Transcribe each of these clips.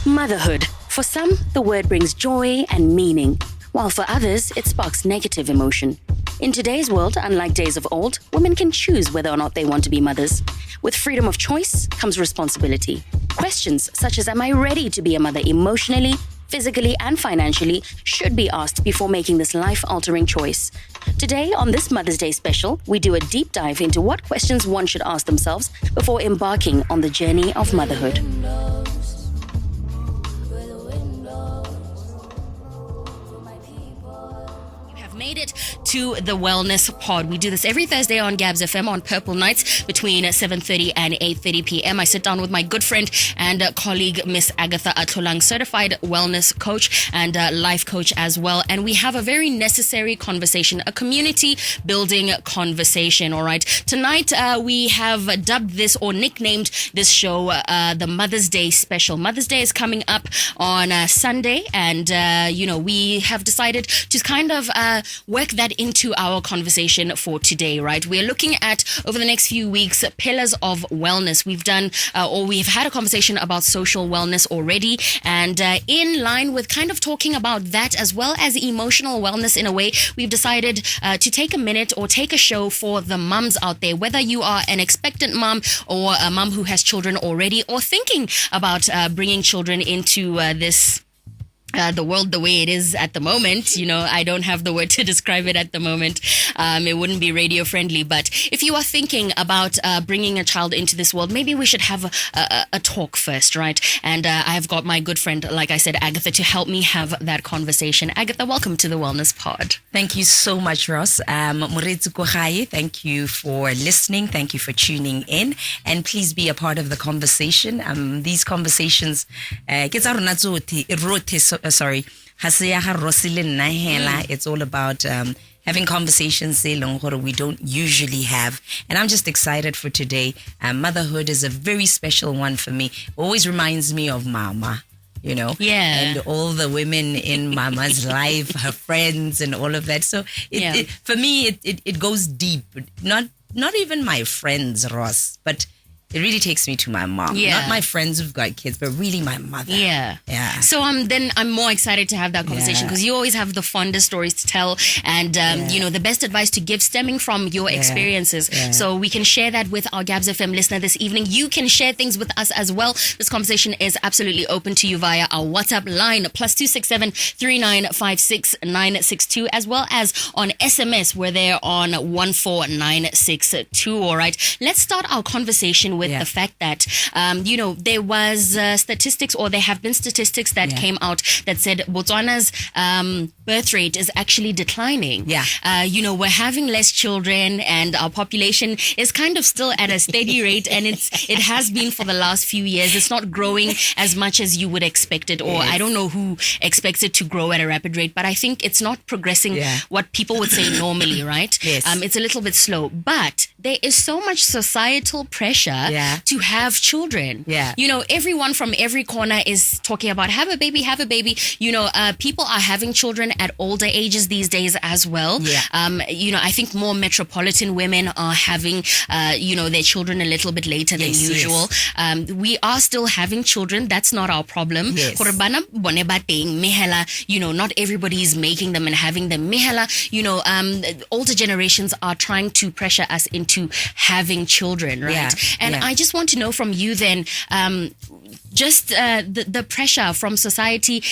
Motherhood. For some, the word brings joy and meaning, while for others, it sparks negative emotion. In today's world, unlike days of old, women can choose whether or not they want to be mothers. With freedom of choice comes responsibility. Questions such as, am I ready to be a mother emotionally, physically, and financially should be asked before making this life-altering choice. Today, on this Mother's Day special, we do a deep dive into what questions one should ask themselves before embarking on the journey of motherhood. Made it to the Wellness Pod. We do this every Thursday on Gabs FM on Purple Nights between 7:30 and 8:30 p.m. I sit down with my good friend and colleague, Miss Agatha Atlholang, certified wellness coach and life coach as well. And we have a very necessary conversation, a community building conversation. All right. Tonight, we have dubbed this or nicknamed this show the Mother's Day special. Mother's Day is coming up on Sunday. And, we have decided to kind of work that into our conversation for today, right? We're looking at, over the next few weeks, pillars of wellness. We've done, we've had a conversation about social wellness already, and in line with kind of talking about that as well as emotional wellness in a way, we've decided to take a minute or take a show for the mums out there, whether you are an expectant mom or a mom who has children already or thinking about bringing children into the world the way it is at the moment. I don't have the word to describe it at the moment. It wouldn't be radio friendly. But if you are thinking about bringing a child into this world, maybe we should have a talk first, right? And I've got my good friend, like I said, Agatha, to help me have that conversation. Agatha, welcome to the Wellness Pod. Thank you so much, Ross. Moretsu Kohaye, thank you for listening. Thank you for tuning in. And please be a part of the conversation. These conversations, it's all about having conversations we don't usually have. And I'm just excited for today. Motherhood is a very special one for me. Always reminds me of Mama. Yeah. And all the women in Mama's life, her friends and all of that. So for me, it goes deep. Not even my friends, Ross, but it really takes me to my mom. Yeah. Not my friends who've got kids, but really my mother. Yeah. So then I'm more excited to have that conversation because you always have the fondest stories to tell and, the best advice to give stemming from your experiences. Yeah. So we can share that with our Gabs FM listener this evening. You can share things with us as well. This conversation is absolutely open to you via our WhatsApp line, +267 3956 962, as well as on SMS where they're on 14962. All right. Let's start our conversation with the fact that, there was statistics, or there have been statistics that came out that said Botswana's birth rate is actually declining. Yeah. We're having less children and our population is kind of still at a steady rate, and it has been for the last few years. It's not growing as much as you would expect it, or I don't know who expects it to grow at a rapid rate, but I think it's not progressing what people would say normally, right? Yes. It's a little bit slow, but there is so much societal pressure to have children. Yeah. Everyone from every corner is talking about have a baby. People are having children at older ages these days as well. Yeah. I think more metropolitan women are having, their children a little bit later than usual. Yes. We are still having children. That's not our problem. Yes. Not everybody is making them and having them. Older generations are trying to pressure us into having children, right? Yeah. And I just want to know from you then, the pressure from society,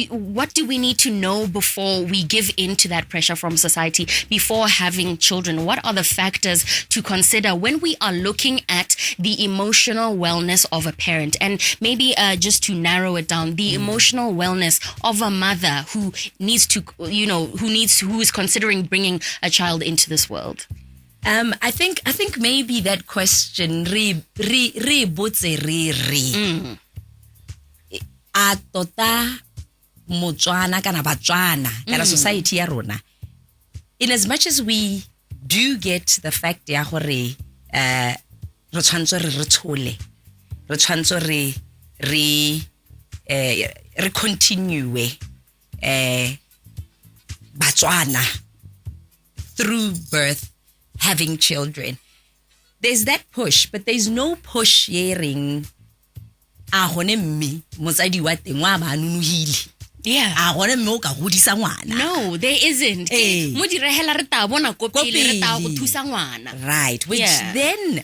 what do we need to know before we give in to that pressure from society before having children? What are the factors to consider when we are looking at the emotional wellness of a parent? And maybe just to narrow it down, the emotional wellness of a mother who is considering bringing a child into this world. I think maybe that question a tota Motswana kana Batswana kana society ya rona, in as much as we do get the fact ya gore re tshwantse re tshole, re tshwantse re continue Batswana through birth, having children. There's that push, but there's no push hearing a gone mme motsadi wa teng wa ba nunuhile Yeah. a gone mme o ka godisa ngwana No, there isn't. Mo direhela re ta bona ko pele re ta go thusa ngwana. Right, which then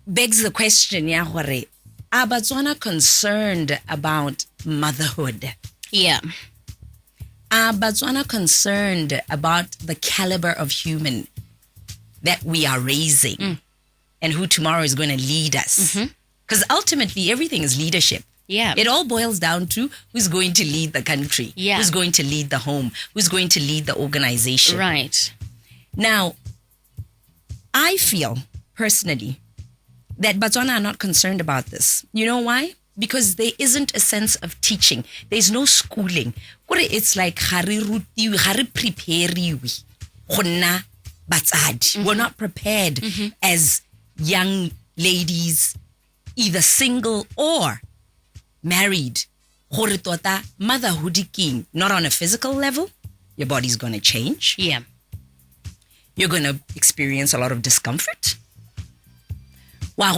begs the question, ya gore, are Batswana concerned about motherhood? Yeah. Are Batswana concerned about the caliber of human that we are raising and who tomorrow is going to lead us? Because ultimately, everything is leadership. Yeah. It all boils down to who's going to lead the country, who's going to lead the home, who's going to lead the organization. Right. Now, I feel personally that Batswana are not concerned about this. You know why? Because there isn't a sense of teaching. There's no schooling. It's like we're not prepared as young ladies, either single or married. Tota motherhood king, not on a physical level. Your body's going to change. Yeah. You're going to experience a lot of discomfort. Yeah.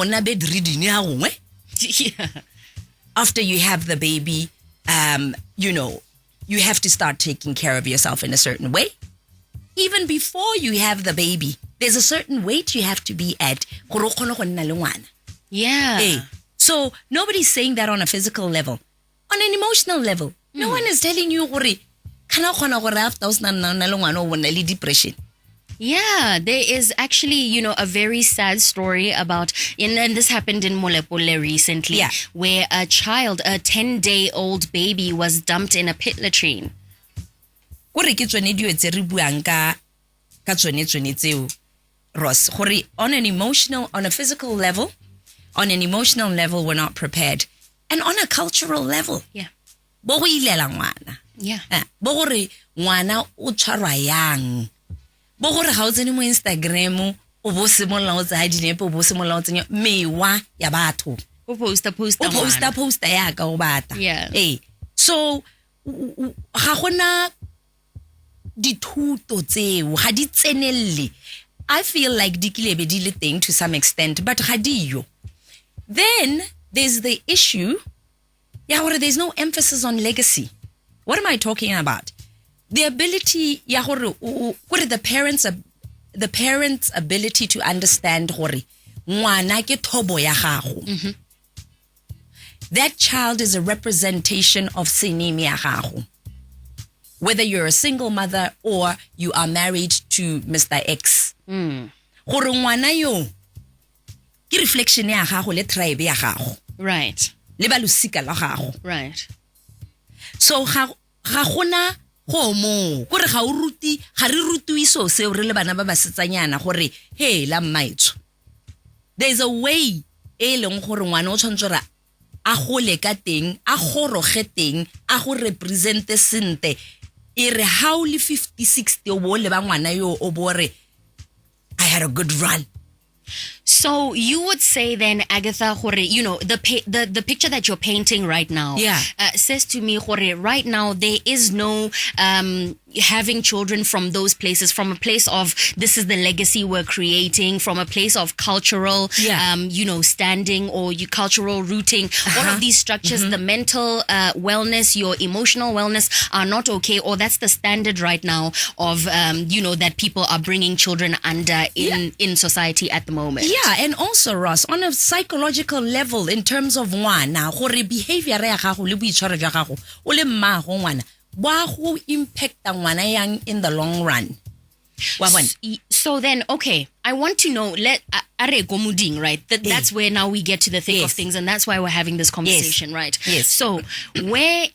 After you have the baby, you have to start taking care of yourself in a certain way. Even before you have the baby, there's a certain weight you have to be at. Yeah. Hey. So nobody's saying that on a physical level. On an emotional level, no one is telling you depression. Yeah, there is actually, a very sad story about, and this happened in Molepole recently, where a 10-day-old baby was dumped in a pit latrine. Ross, on a physical level, we're not prepared. And on a cultural level, yeah. Yeah. Ngwana o tshwarwa yang. Bo gore ga o tsene mo Instagram o bo simolola o tsaya dinepe o bo simolola o tsenya mewa ya batho O posta ya ka o bata. Yeah. So ga gona dithuto tseo ga di tsenelle. I feel like di kilebe di le teng to some extent, but ga diyo. Then there's the issue where there's no emphasis on legacy. What am I talking about? The ability, the parents' ability to understand ngwana ke thobo ya gago. That child is a representation of sinimi ya gago. Whether you're a single mother or you are married to Mr. X. Gore ngwana yo ke reflection ya gago le tribe ya gago. Right. Le balosika la gago. Right. So ga gona gomo gore ga o ruti ga re rutui so se re le bana ba ba setsanyana gore hey la mmaitso. There's a way leng gore ngwana o tshwantsora a gole ka teng a goroge teng a go represent sente ere how le 50-60 o bo le ba ngwana yo o bore I had a good run. So you would say then, Agatha, the picture that you're painting right now says to me, right now there is no having children from those places, from a place of this is the legacy we're creating, from a place of cultural, standing or cultural rooting. All of these structures, the mental wellness, your emotional wellness are not okay, or that's the standard right now of, that people are bringing children under in society at the moment. Yeah, and also, Ross, on a psychological level, in terms of ngwana, gore behavior ya gago le boitshwaro jwa gago o le mma go ngwana ba go impact ngwana yang in the long run. So then, okay, I want to know, right? That's where now we get to the thick of things, and that's why we're having this conversation, right? Yes. So where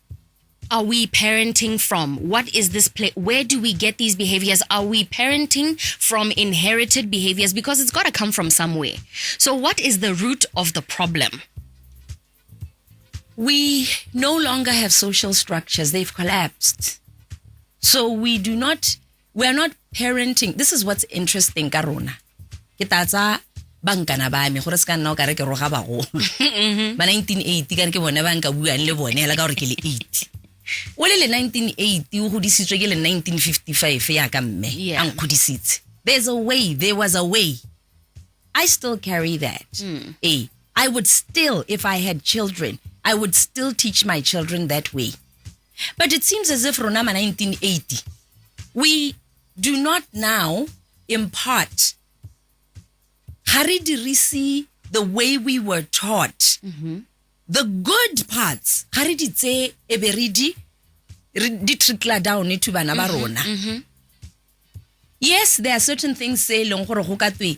are we parenting from? What is this where do we get these behaviors? Are we parenting from inherited behaviors? Because it's got to come from somewhere. So what is the root of the problem? We no longer have social structures. They've collapsed. So we're not parenting. This is what's interesting, Karuna. Kitatsa bankana ba me gore se ka nna o ka re ke roga ba go. Ba 1980 ka re ke bone banka buang le bone la ka gore ke le 80. Ole le 1980 o godisitswe ke le 1955 ya ka mme ang godisitse. There was a way. I still carry that. I would still, if I had children, I would still teach my children that way. But it seems as if Ronama 1980, we do not now impart Haridirisi the way we were taught. The good parts, Hariditse eberidi, di trickle down into bana ba rona. Yes, there are certain things say long gore go ka twe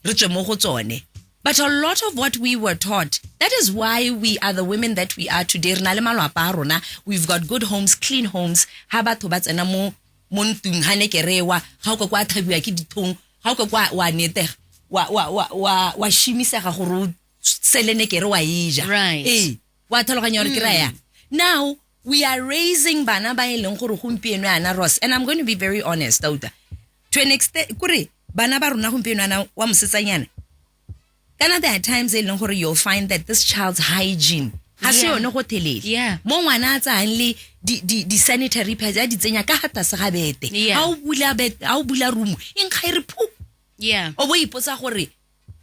re tswe mo go tsone. But a lot of what we were taught, that is why we are the women that we are today. We've got good homes, clean homes. Ha batho ba tsena mo ntung ha ne ke rewa, ha o ka kwa thabiwa ke dithong, ha o ka kwa wa nete wa shimisega gore selene ke re wa ija. Right. Wa tlhaloganya gore ke raya. Now we are raising bana ba eleng gore gompieno ana Ross, and I'm going to be very honest out. To an extent, kore bana ba rona gompieno ana wa mosetsanyana. Kana there are times you'll find that this child's hygiene has no hotelele. Yeah. Mo ngwana tsa only the sanitary pads a di tsenya ka hata sa gabete. Ha o bula room in khairi pu. Yeah. O bo ipotsa gore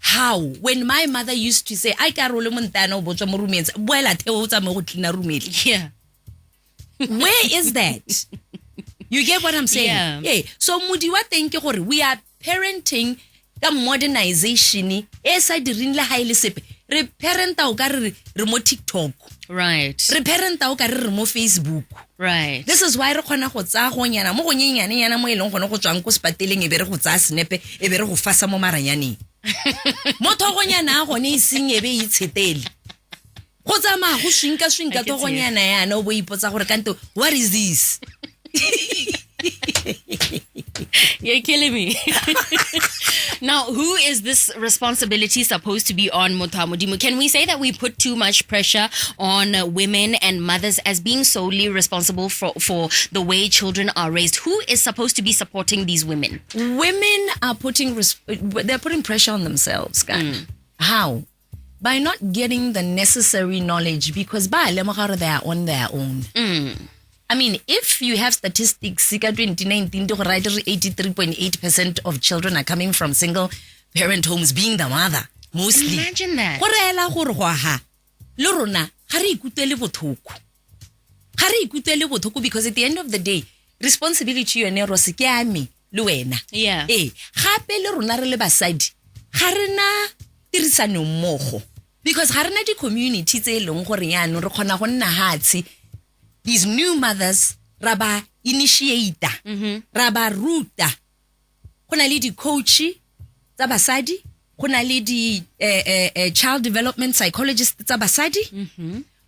how when my mother used to say I ka role montana o botswa mo roomeng boela theo tsa mo go clean room ele. Yeah. Where is that? You get what I'm saying? Yeah. So mudi wa teng ke gore we are parenting the modernization sa diring le haile sepe re parenta o ka re mo TikTok, Right. re parenta o ka re mo Facebook. Right. This is why re khona go tsa go nyana mo go nyenyane yana mo eleng gone go tswang ko spateleng e be re go tsa snepe e be re go fasa mo maranyaneng mo thogonyana gone e seng e be e tshetele go tsama go swinka thogonyana yana o bo ipotsa gore kanto what is this? You're killing me. Now, who is this responsibility supposed to be on, Mothamodimu? Can we say that we put too much pressure on women and mothers as being solely responsible for the way children are raised? Who is supposed to be supporting these women? Women are they're putting pressure on themselves. How? By not getting the necessary knowledge because they are on their own. I mean, if you have statistics, 2019, 83.8% of children are coming from single parent homes, being the mother, mostly. Imagine that. Because at the end of the day, responsibility you nero se ke a me le wena. Yeah. Gape le rona re le basadi, ga rena tirisano mmogo. Because ga rena di community tse eleng gore yana re khona go nna hatsi. These new mothers, raba initiator, raba ruta. Kona le di coach tsa basadi, kona le di child development psychologist tsa basadi,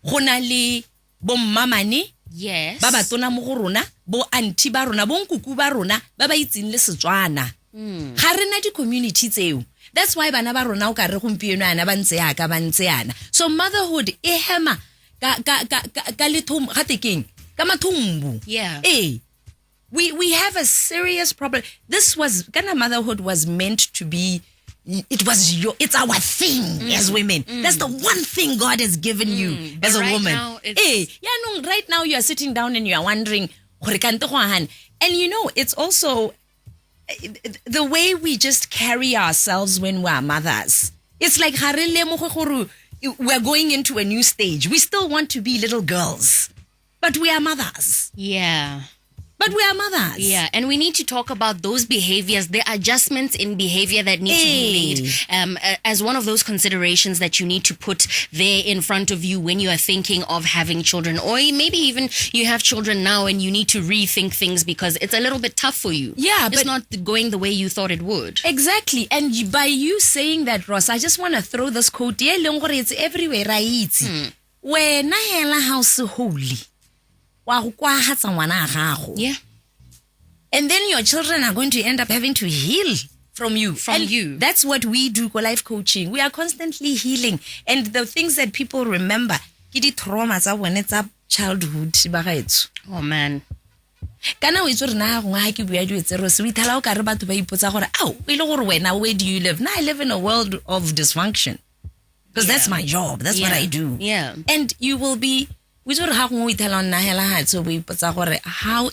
kona le bo mamane, Yes. ba ba tona mo go rona, bo auntie ba rona, bo nkuku ba rona, ba ba itseng le Setswana. Ga rena di community tseo. That's why bana ba rona o ka re gompieno ana ba ntse ya ka ba ntse yana. So motherhood e hema ka lethom ga tekeng ka mathumbu. Yeah. We have a serious problem. This was kind of motherhood was meant to be. It's our thing as women. That's the one thing God has given you as a woman. Right now you are sitting down and you are wondering, and you know, it's also the way we just carry ourselves when we are mothers. It's like we're going into a new stage. We still want to be little girls, but we are mothers. Yeah. But we are mothers. Yeah, and we need to talk about those behaviors, the adjustments in behavior that need to be made as one of those considerations that you need to put there in front of you when you are thinking of having children. Or maybe even you have children now and you need to rethink things because it's a little bit tough for you. Yeah, it's not going the way you thought it would. Exactly. And by you saying that, Ross, I just want to throw this quote. It's everywhere. When I hela house holy. Yeah. And then your children are going to end up having to heal from you. That's what we do for life coaching. We are constantly healing. And the things that people remember, ke di traumas when it's up childhood. Oh man. Kana we tsore na go ha ke bua di etse ro se we thala o ka re batho ba ipotsa gore where do you live? Now I live in a world of dysfunction. Because that's my job. That's what I do. Yeah. And you will be how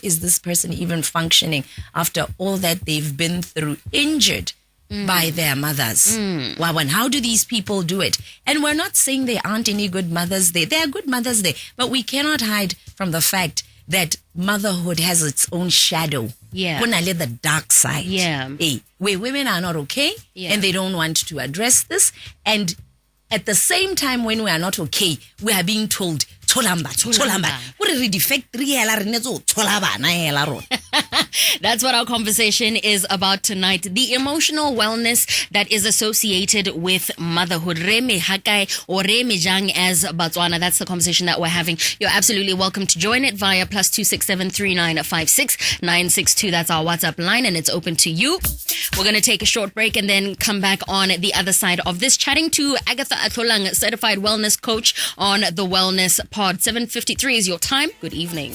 is this person even functioning after all that they've been through? Injured, by their mothers. Wow, and how do these people do it? And we're not saying there aren't any good mothers there. There are good mothers there, but we cannot hide from the fact that motherhood has its own shadow. Yeah. The dark side. Yeah. Where women are not okay and they don't want to address this. And at the same time, when we are not okay, we are being told, Tolamba. What is the factory? That's what our conversation is about tonight. The emotional wellness that is associated with motherhood. Reme Hakai or Reme Jang as Botswana. That's the conversation that we're having. You're absolutely welcome to join it via +267 3956 962. That's our WhatsApp line, and it's open to you. We're going to take a short break and then come back on the other side of this, chatting to Agatha Atlholang, certified wellness coach on the Wellness Pod. 7:53 is your time. Good evening.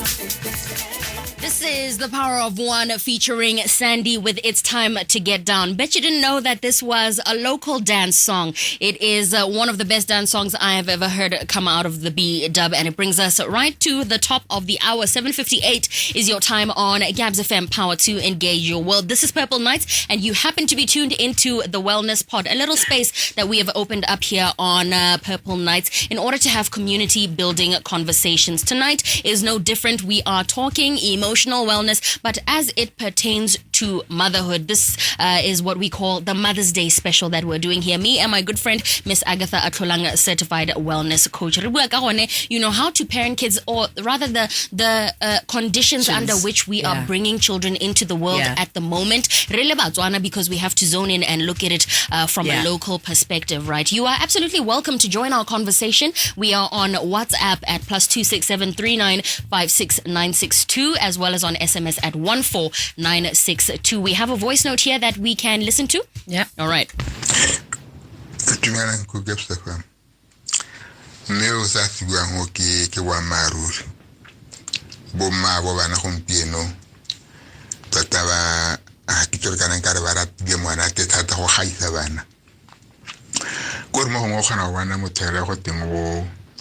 This is The Power of One featuring Sandy with It's Time to Get Down. Bet you didn't know that this was a local dance song. It is one of the best dance songs I have ever heard come out of the B-dub, and it brings us right to the top of the hour. 7:58 is your time on Gabs FM, Power to Engage Your World. This is Purple Nights, and you happen to be tuned into the Wellness Pod, a little space that we have opened up here on Purple Nights in order to have community building conversations. Tonight is no different. We are talking emotional wellness, but as it pertains to motherhood, this is what we call the Mother's Day special that we're doing here. Me and my good friend, Miss Agatha Atlholang, certified wellness coach. You know how to parent kids, or rather the conditions under which we are bringing children into the world at the moment. Because we have to zone in and look at it from a local perspective, right? You are absolutely welcome to join our conversation. We are on WhatsApp at +267 3956 962, as well as on SMS at 14962. We have a voice note here that we can listen to. Yeah. All right.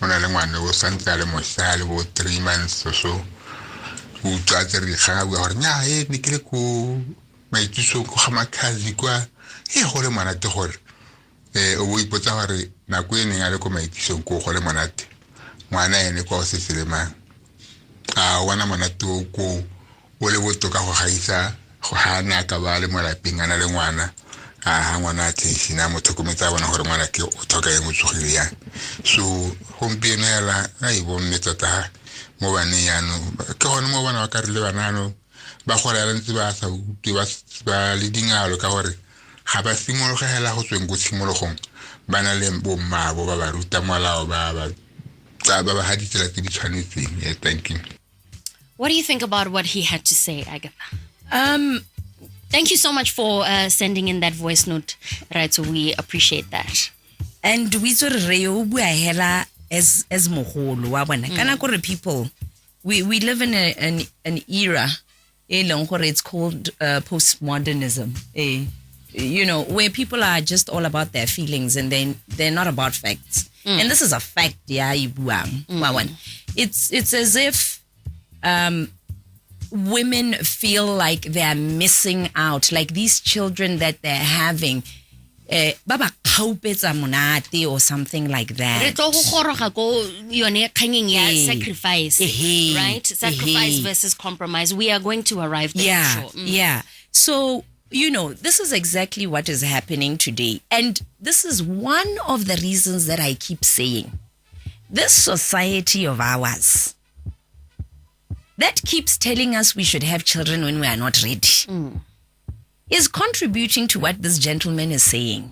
Ona le ngwana o santse le mohlale bo 3 months or so o tsatse re ga wa hore nya ne ke le ko maitso go ga makhazi kwa go le monate gore o bo ipotsa gore na go ene ga le ko maitso go le monate ngwana ene kwa se selema wana monate o ko o le botoka go gaisa go hana ka ba le molapeng ana le ngwana ngwana sina motho go metsa bona gore ngwana ke o thoka eng o tsogile yang. So gompieno yala ai bonne tsata mo bane yano ke gone mo bana ba ka re le banano ba gore ya ntse ba sa utlwe ba le dingalo ka gore ga ba simologela go tsweng go simologong bana le bomma bo ba ruta molao ba haditsela tse di tshwanetseng. Yeah, thank you. What do you think about what he had to say, Agatha? Thank you so much for sending in that voice note, right? So we appreciate that. And we sort of hela as moholo wa bona kana gore people we live in an era it's called postmodernism, you know, where people are just all about their feelings and then they're not about facts. And this is a fact, it's as if women feel like they're missing out, like these children that they're having baba khaupetsa monate or something like that. Sacrifice, right? Sacrifice versus compromise. We are going to arrive there. Yeah. So, you know, this is exactly what is happening today. And this is one of the reasons that I keep saying, this society of ours that keeps telling us we should have children when we are not ready is contributing to what this gentleman is saying.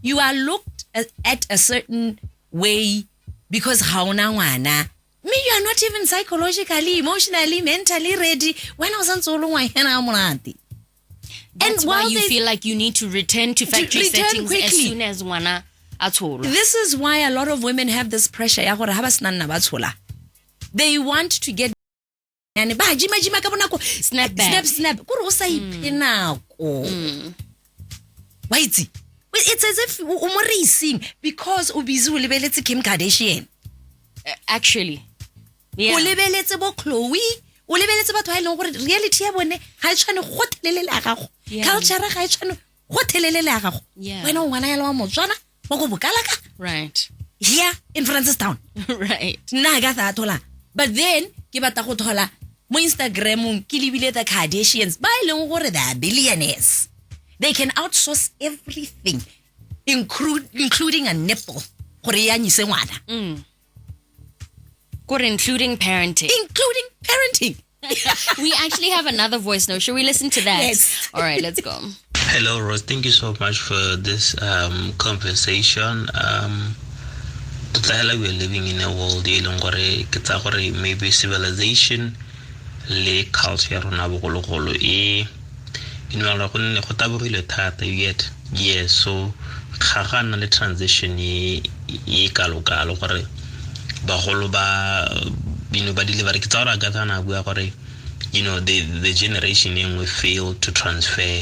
You are looked at a certain way because hauna wana. You are not even psychologically, emotionally, mentally ready. When I was on solo, that's why you feel like you need to return to factory settings quickly, as soon as wana atolo. This is why a lot of women have this pressure. They want to get snap Wait, it's as if racing because ubizu lebeletse Kim Kardashian. Actually, o lebeletse bo Chloe, o lebeletse batho ba ileng gore reality ya bone ga e tshwane go thelele la gago culture ga e tshwane go thelele la gago wena o ngwana ya wa Motswana mo go bokala ka Right. here in Francistown Right. nna Agatha Atlholang but then ke batla go thola mo Instagramong ke lebile the Kardashians ba ileng gore they are billionaires. They can outsource everything including a nipple gore ya nyise ngwana. Good, including parenting. Including parenting. We actually have another voice note. Should we listen to that? Yes. All right, let's go. Hello, Rose. Thank you so much for this conversation. We're living in a world maybe civilization le culture rona bogologolo yet yes so ga na le transition e kalo gore bagolo ba ba deliver ke tsa gore Agatha na bua gore the generation we fail to transfer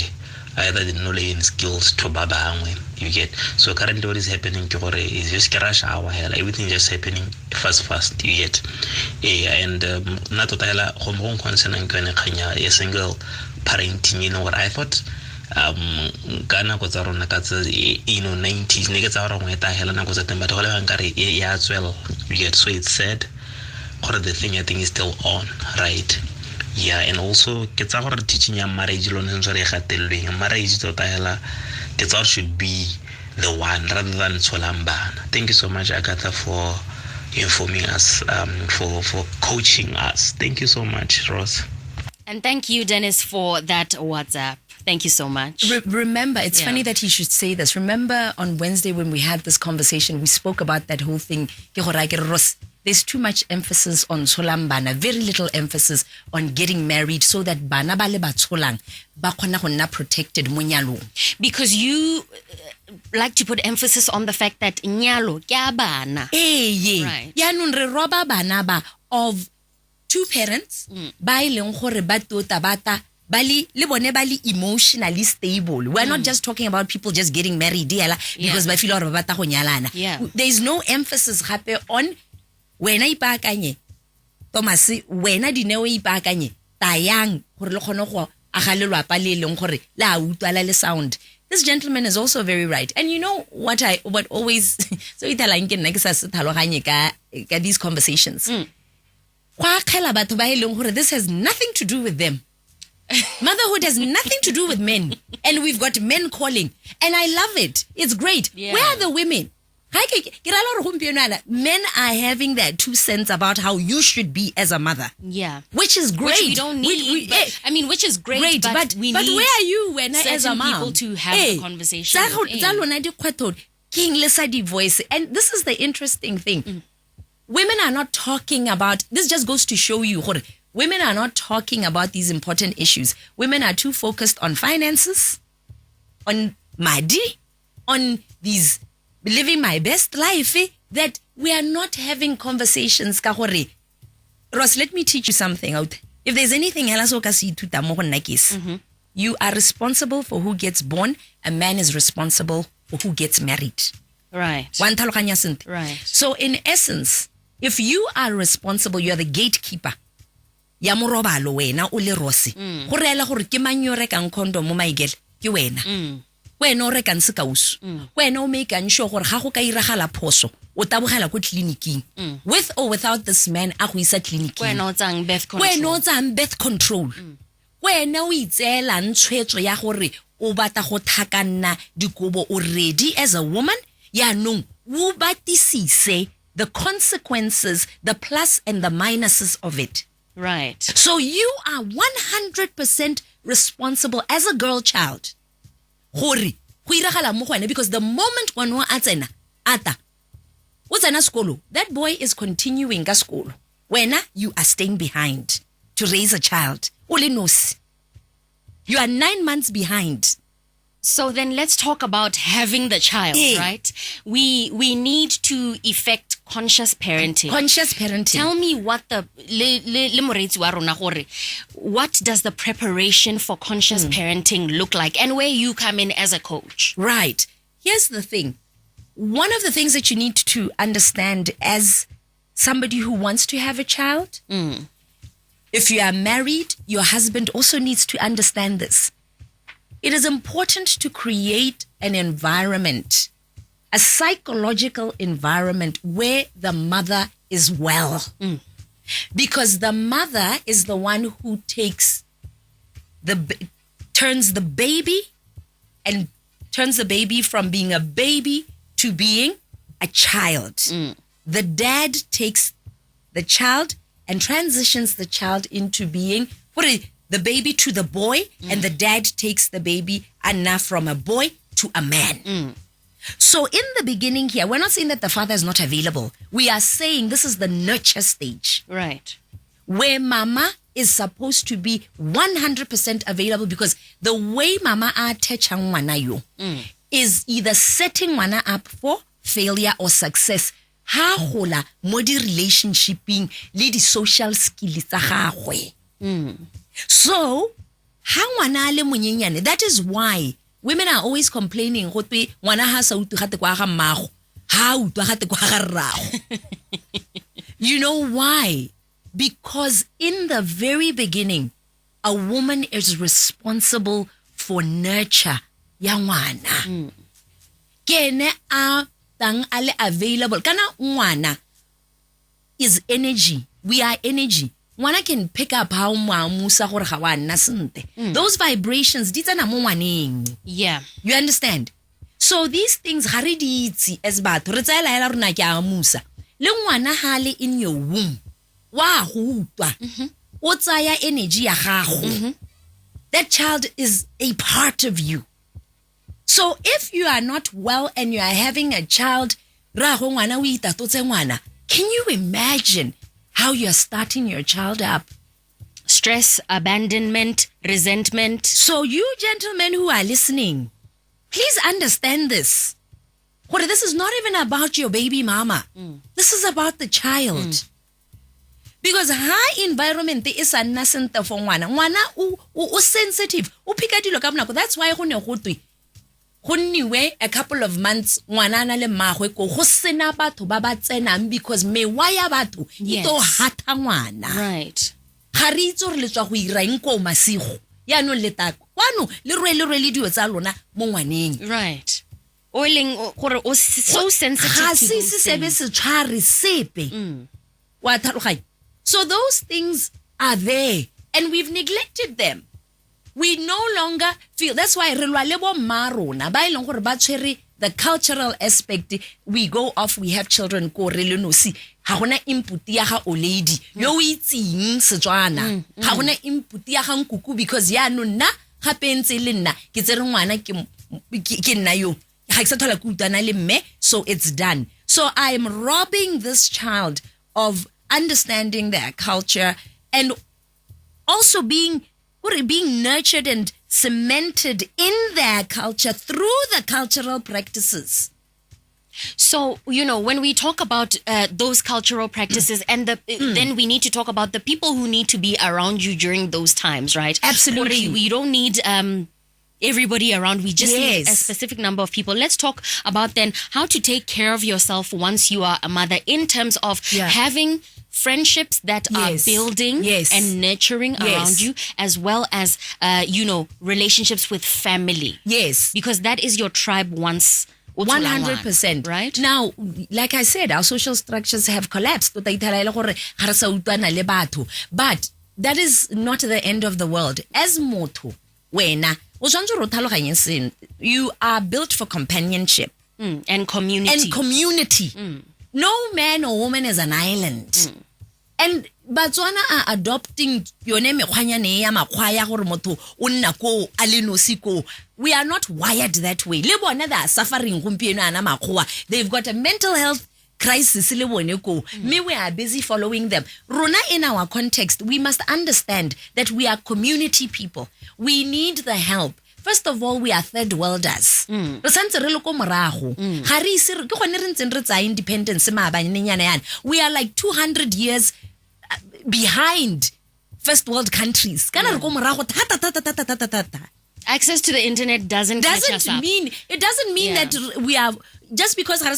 either the knowledge and skills to ba bangwe you get so currently what is happening ke gore is just rush hour hell everything just happening fast you get and na tota hela go mo concern ke ne khanya a single parenting what I thought kana go tsa rona ka tsa 90s ne ke tsa gore ngwe ta hela na go tsa temba go le bankare ya tswelo you get so it's sad gore the thing I think is still on right. Yeah, and also ke tsa gore teaching ya marriage lo ntse re gatelweng marriage tota hela ke tsa should be the one rather than Solambana. Thank you so much Agatha for informing us for coaching us. Thank you so much Rose. And thank you, Dennis, for that WhatsApp. Thank you so much. Remember, it's funny that he should say this. Remember on Wednesday when we had this conversation, we spoke about that whole thing. There's too much emphasis on Solambana, very little emphasis on getting married so that bana ba le Atlholang ba kgona go nna protected mo nyalong. Because you like to put emphasis on the fact that nyalo ke a bana. Right. Yaanong re roba bana ba of two parents ba ileng gore ba tota bata bali le bone bali emotionally stable. We're not just talking about people just getting married because ba feel gore ba bata go nyalana. There's no emphasis gape on wena ipaakanye Thomas wena Dineo ipaakanye tayang gore le kgone go agalelwa pa le leng gore la utwala le sound. This gentleman is also very right. And you know what always so itala nke nna ke sa se tlhaloganye ka these conversations. Kwa khela batho ba ileng gore this has nothing to do with them. Motherhood has nothing to do with men. And we've got men calling. And I love it. It's great. Where are the women? Men are having their 2 cents about how you should be as a mother. Yeah. Which is great. Which we don't need. Which is great. But we need where are you when as a mom? People to have a conversation. Voice. And this is the interesting thing. Women are not talking about, this just goes to show you, women are not talking about these important issues. Women are too focused on finances, on Madi, on these living my best life, that we are not having conversations. Ross, let me teach you something out. If there's anything else, you are responsible for who gets born. A man is responsible for who gets married. Right. Right. So in essence, if you are responsible, you are the gatekeeper. Ya morobalo wena o le Rossi. Go reela gore ke mang yo rekang condom mo maigele ke wena. Wena o rekang sekausu. Wena o make sure gore ga go ka iragala phoso o tabogela ko tleliniking. With or without this man a go isa tleliniking. Wena o tsang birth control. Wena o tsang birth control. Wena o itseela ntshwetso ya gore o bata go thakana dikobo o ready as a woman. Ya nong o batisise the consequences, the plus and the minuses of it. Right. So you are 100% responsible as a girl child. Because the moment one atsena ata utsena skolo, that boy is continuing ka skolo. Wena you are staying behind to raise a child. You are 9 months behind. So then let's talk about having the child, right? We need to effect conscious parenting. Conscious parenting. Tell me what what does the preparation for conscious parenting look like, and where you come in as a coach? Right. Here's the thing. One of the things that you need to understand as somebody who wants to have a child If you are married, your husband also needs to understand this. It is important to create an environment, a psychological environment where the mother is well. Because the mother is the one who turns the baby from being a baby to being a child. The dad takes the child and transitions the child into being the baby to the boy, and the dad takes the baby and now from a boy to a man. So in the beginning here, we're not saying that the father is not available. We are saying this is the nurture stage. Right. Where mama is supposed to be 100% available, because the way mama attachang ngwana yo is either setting ngwana up for failure or success. Ha gola mo di relationshiping le di social skills tsa gagwe. So ha ngwana le monyenyane, that is why women are always complaining gotwe ngwana ha sa utu gate kwa ga mmago, ha utwa gate kwa ga rrago. You know why? Because in the very beginning, a woman is responsible for nurture ya ngwana. Kene a tang ale available. Kana ngwana is energy. We are energy. Ngwana can pick up how musa gore ga wa nna sente. Those vibrations di tsena mo ngwaneng. Yeah. You understand? So these things ga re di itse as batho re tsaya la rona ke a musa. Le ngwana ha le in your womb. Wa go utwa. O tsaya energy ya gago. That child is a part of you. So if you are not well and you are having a child, can you imagine how you are starting your child up? Stress, abandonment, resentment. So you gentlemen who are listening, please understand this. This is not even about your baby mama. This is about the child. Because high environment is a nascent for ngwana. Ngwana o sensitive. O pika dilo ka bonako. That's why a couple of months ngwana na le mmagwe ko go sena batho ba ba tsenang, because mewa ya batho ito hata ngwana. Right. Ga re itse re le tswa go ira eng ko masigo ya no letako kwano le rwele dio tsa lona mo ngwaneng. Right. Oiling gore o so sensitive to those things. Se tshware sepe. Wa tlhaloganya. So those things are there and we've neglected them. We no longer feel. That's why the cultural aspect, we go off, we have children ko re no see ha gona input ya ga o lady yo itsing Setswana, ha gona input ya ga nkuku, because ya no nna ga pentse le nna ke tsere ngwana ke nna yo ha ke sa thola ku utana le mme, so it's done. So I am robbing this child of understanding their culture and also being nurtured and cemented in their culture through the cultural practices. So, when we talk about those cultural practices and then we need to talk about the people who need to be around you during those times, right? Absolutely. We don't need everybody around. We just need a specific number of people. Let's talk about then how to take care of yourself once you are a mother, in terms of having friendships that are building and nurturing around you, as well as, relationships with family. Yes. Because that is your tribe once. 100%. Right? Now, like I said, our social structures have collapsed. But that is not the end of the world. As moto, you are built for companionship. And community. No man or woman is an island. And Botswana are adopting we are not wired that way. They are suffering. They've got a mental health crisis. We are busy following them. Rona, in our context, we must understand that we are community people. We need the help. First of all, we are third worlders. Independence. We are like 200 years behind first world countries. Access to the internet doesn't catch us up. It doesn't mean that we are just because and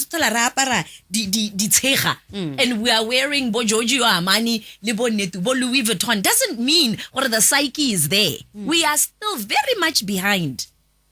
we are wearing bo Giorgio Armani, bo Louis Vuitton doesn't mean or the psyche is there. We are still very much behind.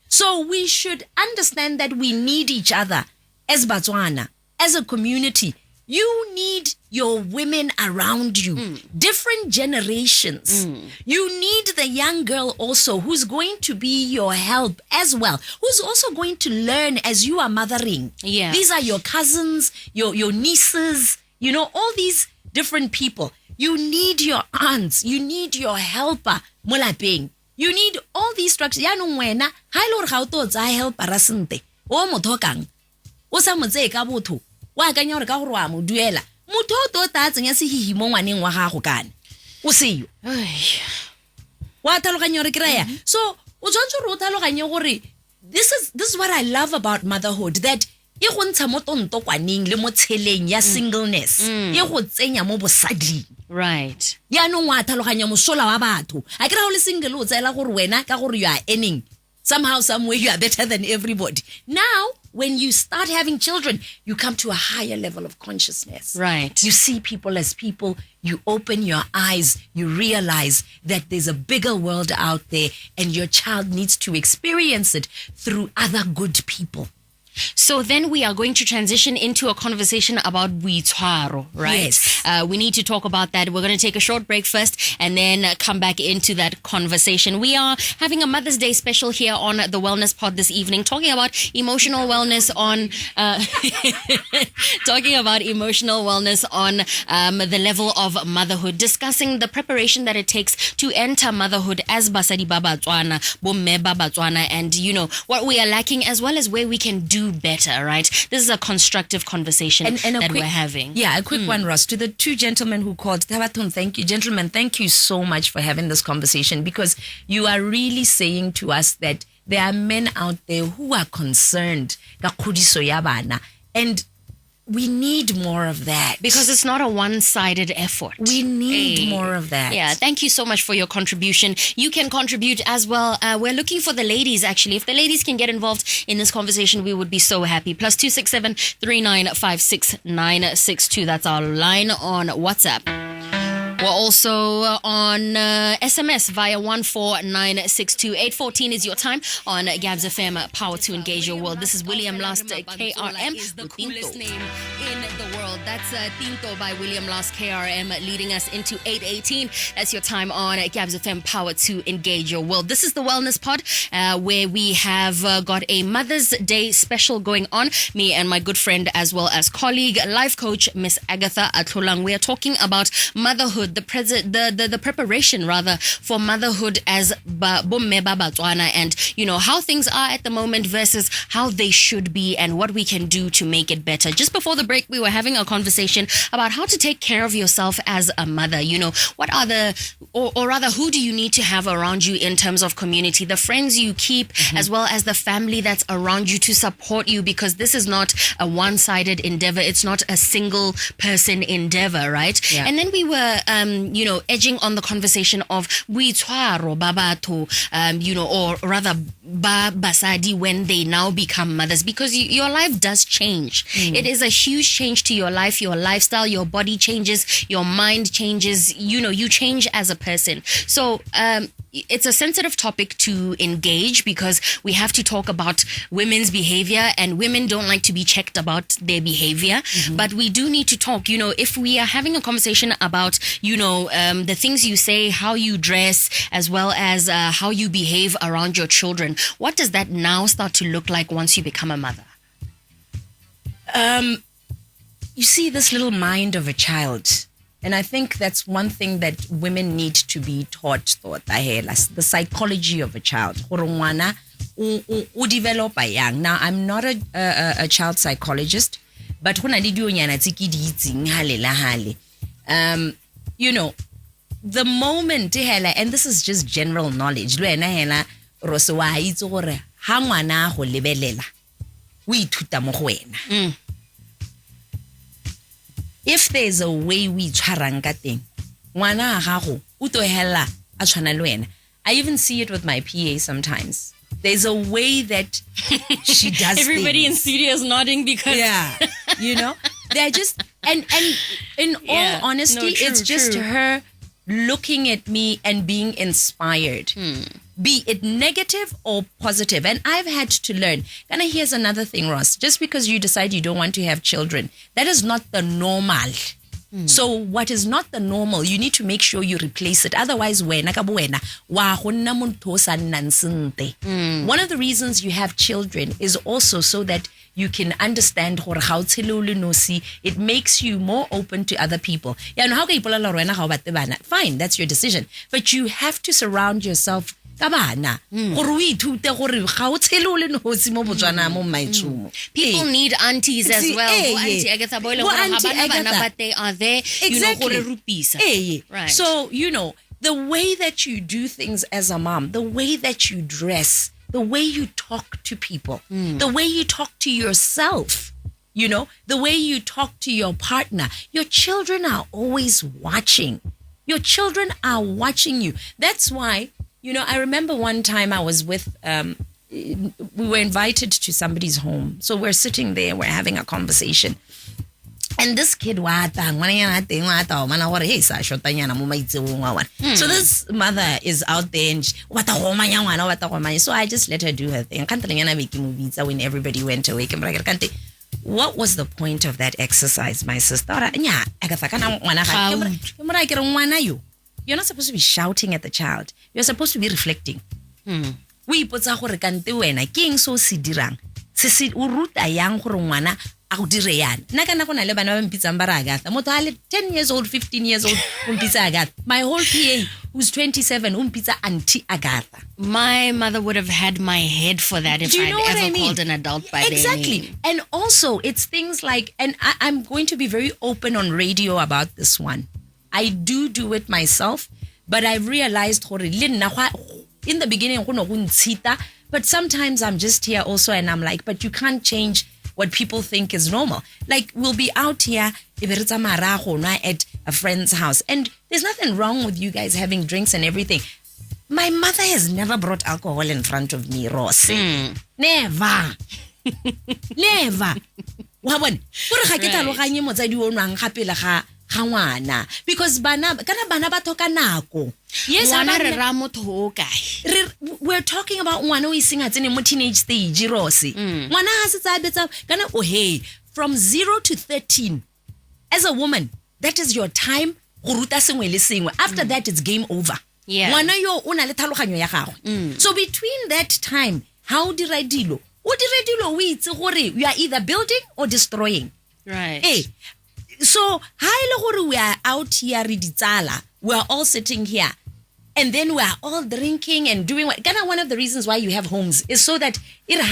So we should understand that we need each other as Botswana, as a community. You need your women around you, different generations. You need the young girl also who's going to be your help as well, who's also going to learn as you are mothering. Yeah. These are your cousins, your nieces, all these different people. You need your aunts. You need your helper, molapeng. You need all these structures. Ya no wena, ha ile ga o to tsa helper rasente. O mothokang. O sa motse ka botho. Wa ka nya gore ka gore wa mo duela motho o to ta tsenya sehihi mo ngwaneng wa gago kana o seyo wa tlhaloganya gore kreya so o tshwantse re o tlhaloganye gore this is what I love about motherhood, that e go ntsha mo tontokwaneng le mo tsheleng ya singleness e go tsenya mo bosading. Right. Ya no wa tlhaloganya mosola wa batho a kra o le single o tsela gore wena ka gore you are earning somehow somewhere you are better than everybody. Now when you start having children, you come to a higher level of consciousness. Right. You see people as people, you open your eyes, you realize that there's a bigger world out there and your child needs to experience it through other good people. So then we are going to transition into a conversation about boitshwaro, right? Yes. We need to talk about that. We're going to take a short break first and then come back into that conversation. We are having a Mother's Day special here on the Wellness Pod this evening, talking about emotional wellness on the level of motherhood, discussing the preparation that it takes to enter motherhood as Basadi ba Batswana, Bomme ba Batswana, and what we are lacking as well as where we can do better, right? This is a constructive conversation that we're having. Yeah, a quick one, Ross, to the two gentlemen who called. Tabaton, thank you. Gentlemen, thank you so much for having this conversation, because you are really saying to us that there are men out there who are concerned. And we need more of that. Because it's not a one-sided effort. We need more of that. Yeah, thank you so much for your contribution. You can contribute as well. We're looking for the ladies, actually. If the ladies can get involved in this conversation, we would be so happy. +267 3956 962. That's our line on WhatsApp. We're also on SMS via 14962. 8:14 is your time on Gabs FM, Power to Engage Your World. This is William Last, KRM. Is the with coolest Tinto. name in the world. That's Tinto by William Last, KRM, leading us into 8:18. That's your time on Gabs FM, Power to Engage Your World. This is the Wellness Pod, where we have got a Mother's Day special going on. Me and my good friend, as well as colleague, life coach, Miss Agatha Atlholang. We are talking about motherhood, the preparation rather for motherhood as Bomme ba Batswana, and how things are at the moment versus how they should be and what we can do to make it better. Just before the break, we were having a conversation about how to take care of yourself as a mother. What are or rather, who do you need to have around you in terms of community, the friends you keep, as well as the family that's around you to support you, because this is not a one-sided endeavor. It's not a single person endeavor, right? Yeah. And then we were edging on the conversation of boitshwaro ba batho, or rather ba basadi when they now become mothers, because your life does change. It is a huge change to your life, your lifestyle, your body changes, your mind changes, you change as a person. So it's a sensitive topic to engage, because we have to talk about women's behavior, and women don't like to be checked about their behavior. But we do need to talk, if we are having a conversation about, the things you say, how you dress, as well as how you behave around your children. What does that now start to look like once you become a mother? You see this little mind of a child. And I think that's one thing that women need to be taught, the psychology of a child. Now, I'm not a child psychologist, but the moment, and this is just general knowledge, if there's a way we tshwarang ka teng, ngwana gago o to hela a tshwana le wena. I even see it with my PA sometimes. There's a way that she does Everybody in things. studio is nodding because They're just and in Yeah. all honesty, No, true, it's just true. her looking at me and being inspired. Be it negative or positive. And I've had to learn. And here's another thing, Ross. Just because you decide you don't want to have children, that is not the normal. So what is not the normal, you need to make sure you replace it. Otherwise, one of the reasons you have children is also so that you can understand how it makes you more open to other people. Fine, that's your decision. But you have to surround yourself People need aunties as well. Auntie Agatha, but they are there. Exactly. Right. So, the way that you do things as a mom, the way that you dress, the way you talk to people, the way you talk to yourself, the way you talk to your partner, your children are always watching. Your children are watching you. That's why, I remember one time I was with, we were invited to somebody's home. So we're sitting there, we're having a conversation. And this kid, so this mother is out there and so I just let her do her thing. When everybody went away, what was the point of that exercise, my sister? You're not supposed to be shouting at the child. You're supposed to be reflecting. We put king so sidirang. Sisi uruta yang ngwana a go dire yana. Nna kana go na le bana ba mpitsang ba Agatha. Motho a le 10 years old, 15 years old, umpitsa Agatha. My whole PA who's 27 umpitsa Auntie Agatha. My mother would have had my head for that if I'd ever called an adult by their name. And also it's things like, and I'm going to be very open on radio about this one. I do it myself, but I've realized in the beginning, but sometimes I'm just here also and I'm like, but you can't change what people think is normal. Like, we'll be out here at a friend's house, and there's nothing wrong with you guys having drinks and everything. My mother has never brought alcohol in front of me, Ross. Never. Never. Because yes, we're talking about teenage stage, Rossi. From 0 to 13, as a woman, that is your time. After that, it's game over. Yeah. So between that time, how did I deal? We are either building or destroying. Right. Hey. So, we are out here, we are all sitting here, and then we are all drinking and doing what. One of the reasons why you have homes is so that Yes.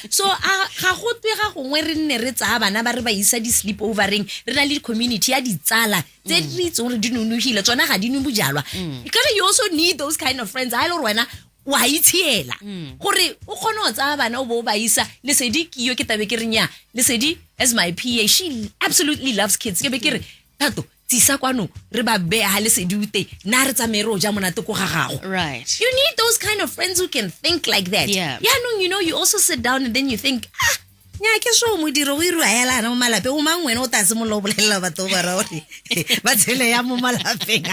So community you also need those kind of friends. Wa itshiela gore o khona o tsaya bana o bo ba isa lesedi kiyo ke tabe ke renya lesedi as my PA, she absolutely loves kids ke be ke re tato tsisa kwano re ba be ha lesedi ute na re tsa mero ja monate ko ga gago. Right. You need those kind of friends who can think like that. Yeah. No, you also sit down and then you think nya ke so mo diro o iru ayala na mo malape o mangwena o tase mo lo bolela batho ba ra ore ba tsele ya mo malapeng.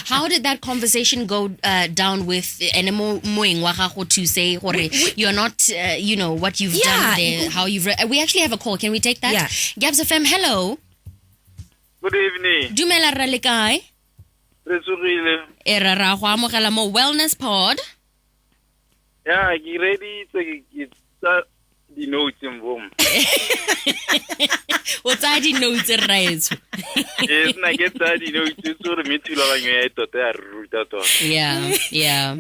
How did that conversation go down with moeng wa gago to say gore you're not what you've done there, how you've we actually have a call. Can we take that? Yeah. Gabs FM, hello. Good evening. Dumela rra le kae? Re tsogile. E ra ra go amogela mo Wellness Pod. Yeah, get ready to get the notes in boom. What's I didn't know it's a right. Yes, na get that it's so me to la nyo to te ruta to. Yeah.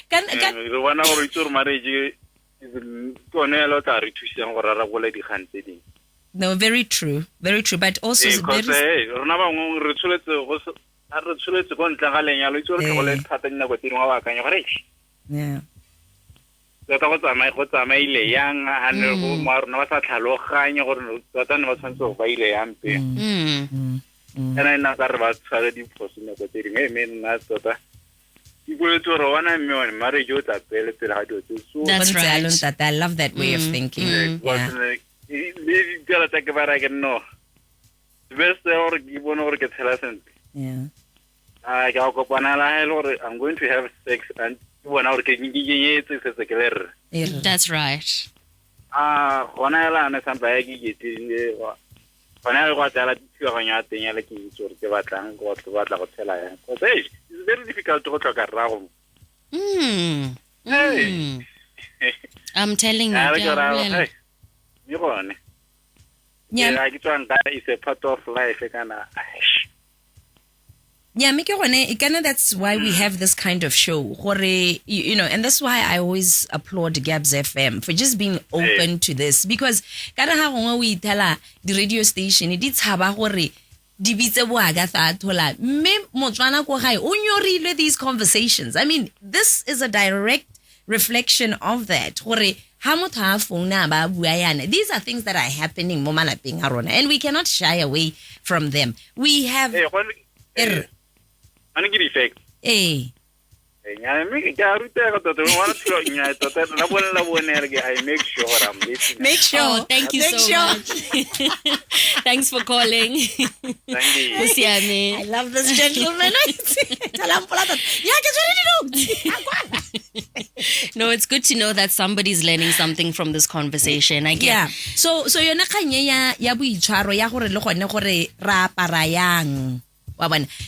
Kan Re wana go itse marriage is kone lo ta re thusa go rara go le di kgang tse ding. No, very true, but also because rona ba ngwe re tsholetse go ntla ga lenyalo itse re go le thata nna go tirwa wa kanya gore. Yeah. tota go tsamaile yang a ne go marona ba sa tlhaloganye gore tota ne ba tshwantse go ba ile yang pe kana ina ka re ba tshware diphoso ne go tse dingwe mme nna tota ke boletse gore wana mme one mare jo tsa pele tsela ga dio so That's right. I love that way of thinking. le dira tsa ke bara ke no best or ke bona gore ke tshela sentle ke go kopana la hele gore I'm going to have sex and bona gore ke nyetse se ke le re That's right. gona la ne samba ya ke getile gona go tsala dithuwa go nya teng ya le ke itse gore ke batlang go batla go tshela ya because it's very difficult to go tloka rago I'm telling you. me gone yeah ke tswang ka is a part of life kana Yeah, that's why we have this kind of show. You know, and that's why I always applaud Gabs FM for just being open to this. Because we tell the radio station, it's Agatha Atlholang. Motswana ko gae o nyorile these conversations. I mean, this is a direct reflection of that. These are things that are happening and we cannot shy away from them. We have I get effect. I make sure I'm listening. make sure. Oh, thank you so much. Thanks for calling. Thank you. I love this gentleman. No, it's good to know that somebody's learning something from this conversation. I get. Yeah. So yona kanye ya boitshwaro ya gore le gone gore ra apara yang.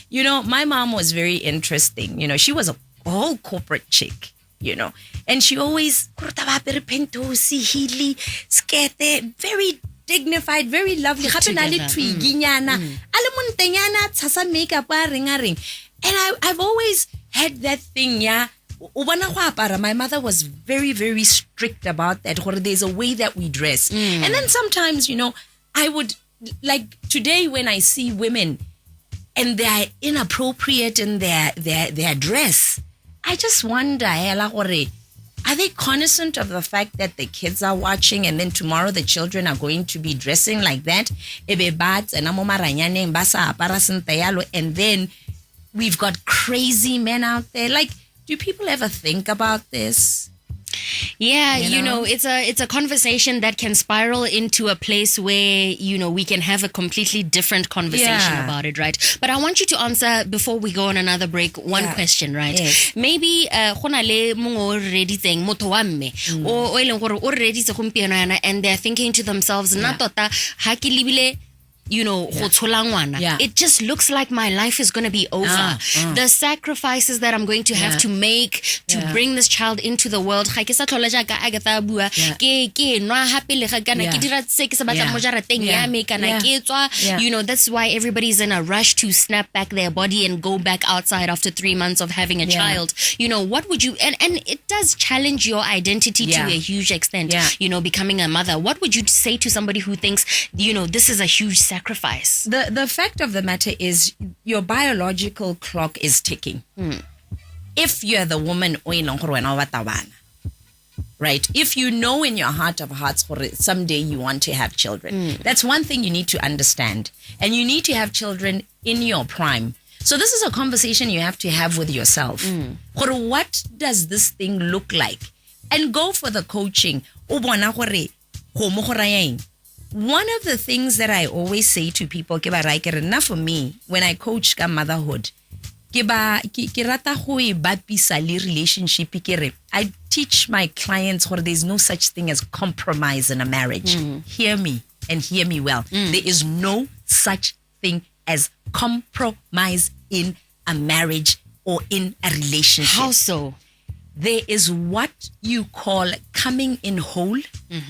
You know, my mom was very interesting. You know, she was a whole corporate chick, you know, and she always very dignified, very lovely. And I've always had that thing, yeah. My mother was very, very strict about that. There's a way that we dress. And then sometimes, you know, I would, like today when I see women and they're inappropriate in their dress, I just wonder, are they cognizant of the fact that the kids are watching and then tomorrow the children are going to be dressing like that? And then we've got crazy men out there. Like, do people ever think about this? Yeah, you know, it's a conversation that can spiral into a place where, you know, we can have a completely different conversation about it, right? But I want you to answer, before we go on another break, one question, right? Yes. Maybe gona le mongwe o reditseng motho wa mme o eleng gore o reditse gompieno yana, and they're thinking to themselves, nna tota ha ke lebile, you know, go tshola ngwana. It just looks like my life is going to be over. The sacrifices that I'm going to have to make to bring this child into the world. Ga ke sa tlhola jaaka Agatha bua ke nwa hape le ga kana ke dira se ke se batla mo jarateng ya me kana ke tswa. You know, that's why everybody's in a rush to snap back their body and go back outside after 3 months of having a child. You know, what would you, and it does challenge your identity to a huge extent, you know, becoming a mother. What would you say to somebody who thinks, you know, this is a huge sacrifice? The fact of the matter is your biological clock is ticking. If you're the woman, right? If you know in your heart of hearts someday you want to have children, that's one thing you need to understand. And you need to have children in your prime. So this is a conversation you have to have with yourself. What does this thing look like? And go for the coaching. One of the things that I always say to people, enough for me, when I coach motherhood, relationship. I teach my clients there's no such thing as compromise in a marriage. Hear me and hear me well. There is no such thing as compromise in a marriage or in a relationship. How so? There is what you call coming in whole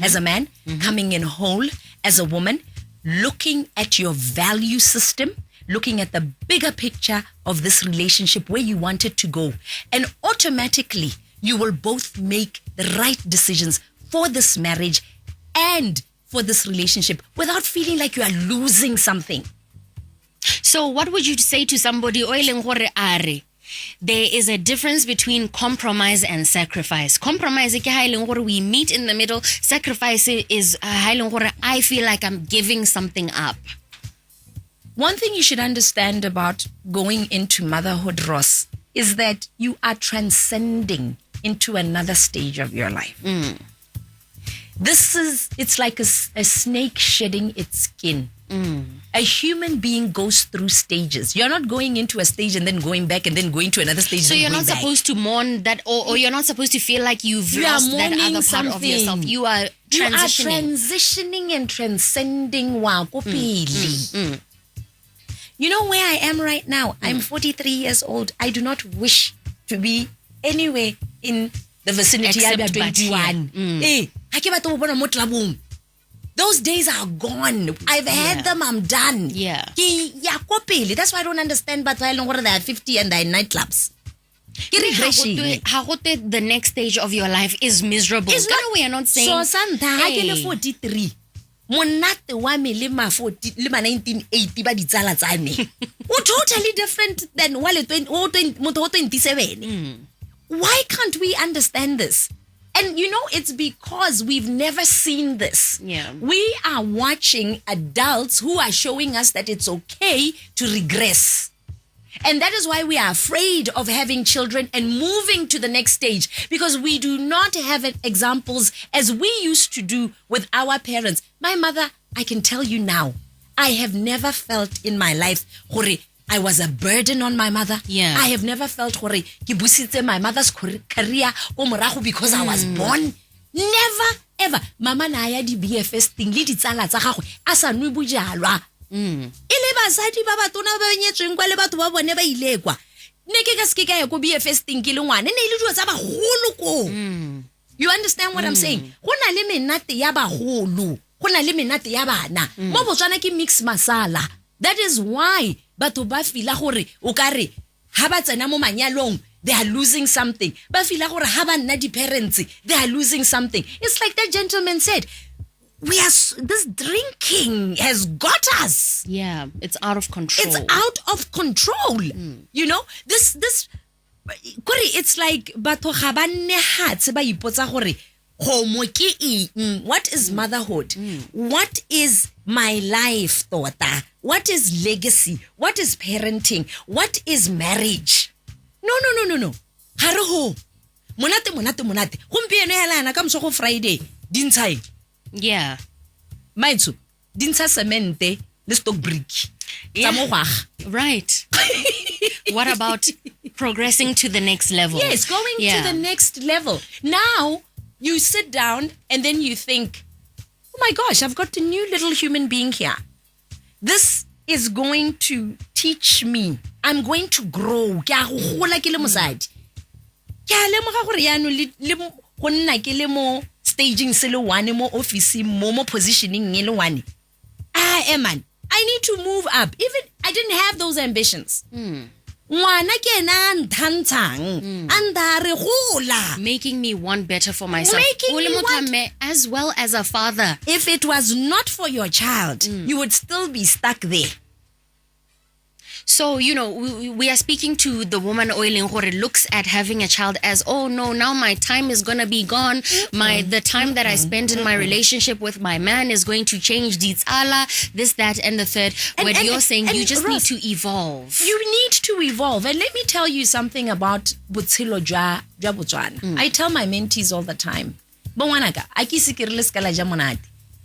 as a man, coming in whole as a woman, looking at your value system, looking at the bigger picture of this relationship, where you want it to go. And automatically, you will both make the right decisions for this marriage and for this relationship without feeling like you are losing something. So what would you say to somebody oileng gore are there is a difference between compromise and sacrifice. Compromise ke ha e leng gore we meet in the middle. Sacrifice is ha e leng gore I feel like I'm giving something up. One thing you should understand about going into motherhood, Ross, is that you are transcending into another stage of your life. It's like a snake shedding its skin. A human being goes through stages. You're not going into a stage and then going back and then going to another stage. So you're not supposed to mourn that, or you're not supposed to feel like you've lost that other part of yourself. You are transitioning and transcending. You know where I am right now? I'm 43 years old. I do not wish to be anywhere in the vicinity of 21. Those days are gone. I've had them. I'm done. Yeah. That's why I don't understand. But I know what they are 50 and they're in nightclubs. The next stage of your life is miserable. It's not. We are not saying. So Santa, I 43. Monate wa me le ma 40 le ma 1980 ba ditsala tsa me. Totally different than wale 27. Why can't we understand this? And you know, it's because we've never seen this. Yeah. We are watching adults who are showing us that it's okay to regress. And that is why we are afraid of having children and moving to the next stage, because we do not have examples as we used to do with our parents. My mother, I can tell you now, I have never felt in my life, I was a burden on my mother. Yeah. I have never felt ke busitse my mother's career because I was born. Never, ever. Mama na ya di BFS thing le ditsala tsa gagwe a sa nwe bojalwa. Ile basadi ba batona ba nyetsweng kwa le batho ba bone ba ile kwa. Ne ke ka ske ka ya go BFS thing ke le ngwane ne ile dio tsa bagolo ko. You understand what I'm saying? Go na le menate ya bagolo, go na le menate ya bana. Mo Botswana ke mix masala. That is why batho ba fila gore o kare ha ba tsena mo manyalong they are losing something. Ba fila gore ha ba nna di parents they are losing something. It's like that gentleman said, this drinking has got us. Yeah, it's out of control. It's out of control. You know, this it's like batho ga ba nne hatse ba ipotsa gore what is motherhood? What is my life, daughter? What is legacy? What is parenting? What is marriage? No. Hare ho. Monate. Gompieno hela na ka mosego Friday. Dintsha. Yeah. Maitsu. Dintsha semente le stock brick. Yeah. Right. What about progressing to the next level? Yes, going to the next level. Now, you sit down and then you think, oh my gosh, I've got a new little human being here. This is going to teach me. I'm going to grow. Ke a gola ke le mosadi. Ke a lemoga gore ya no le go nna ke le mo staging se le one mo office mo positioning e le one. Man, I need to move up. Even I didn't have those ambitions. Making me want better for myself. As well as a father. If it was not for your child, you would still be stuck there. So, you know, we are speaking to the woman oiling who looks at having a child as, oh no, now my time is going to be gone. The time that I spend in my relationship with my man is going to change. This, that, and the third. When you're saying you just need to evolve. You need to evolve. And let me tell you something about Botshelo jwa Botswana. I tell my mentees all the time,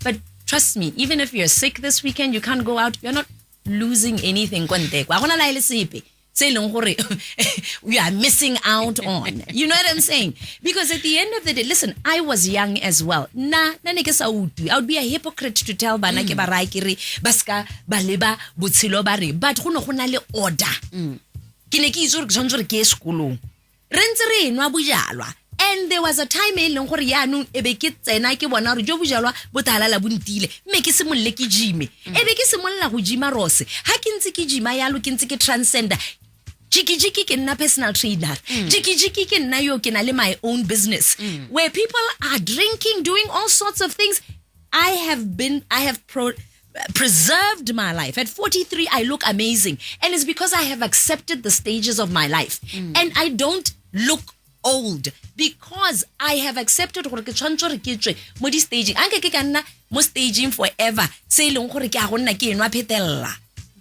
but trust me, even if you're sick this weekend, you can't go out, you're not losing anything. We are missing out on. You know what I'm saying? Because at the end of the day, listen, I was young as well. I would be a hypocrite to tell bana ke ba raikere baska baleba botshelo ba re, but go no go na le order. Ke ne ke itse re tshwanetse re ke sekolong re ntse re nwa bojalwa. And there was a time eleng gore ya no ebe ke tsena ke bona re jo bojalwa botalala bontile mme ke semolle ke gym ebe ke semolla go gym rose ha ke ntse ke gym yalo ke ntse ke transcender jiki ke nna personal trainer jiki ke nna yo ke na le my own business where people are drinking, doing all sorts of things. I have preserved my life. At 43, I look amazing. And it's because I have accepted the stages of my life. And I don't look old because I have accepted gore ke tshwantse re ke tswe mo di staging. Anke ke ka nna mo staging forever. Se leng gore ke a go nna ke enwa phetella.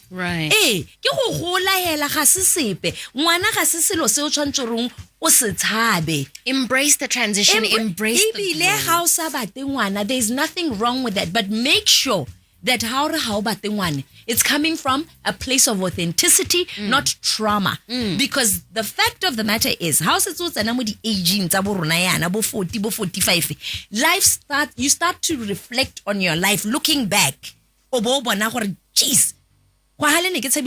Right. Ke go gola hela ga se sepe. Ngwana ga se selo se o tshwantse rong o se tshabe. Embrace the transition, embrace the growth. There's nothing wrong with that, but make sure that it's coming from a place of authenticity, not trauma. Because the fact of the matter is, how se tsena mo di aging tsa bo rona yana bo 40 bo 45, you start to reflect on your life looking back. O bo bona gore jeez, because I'm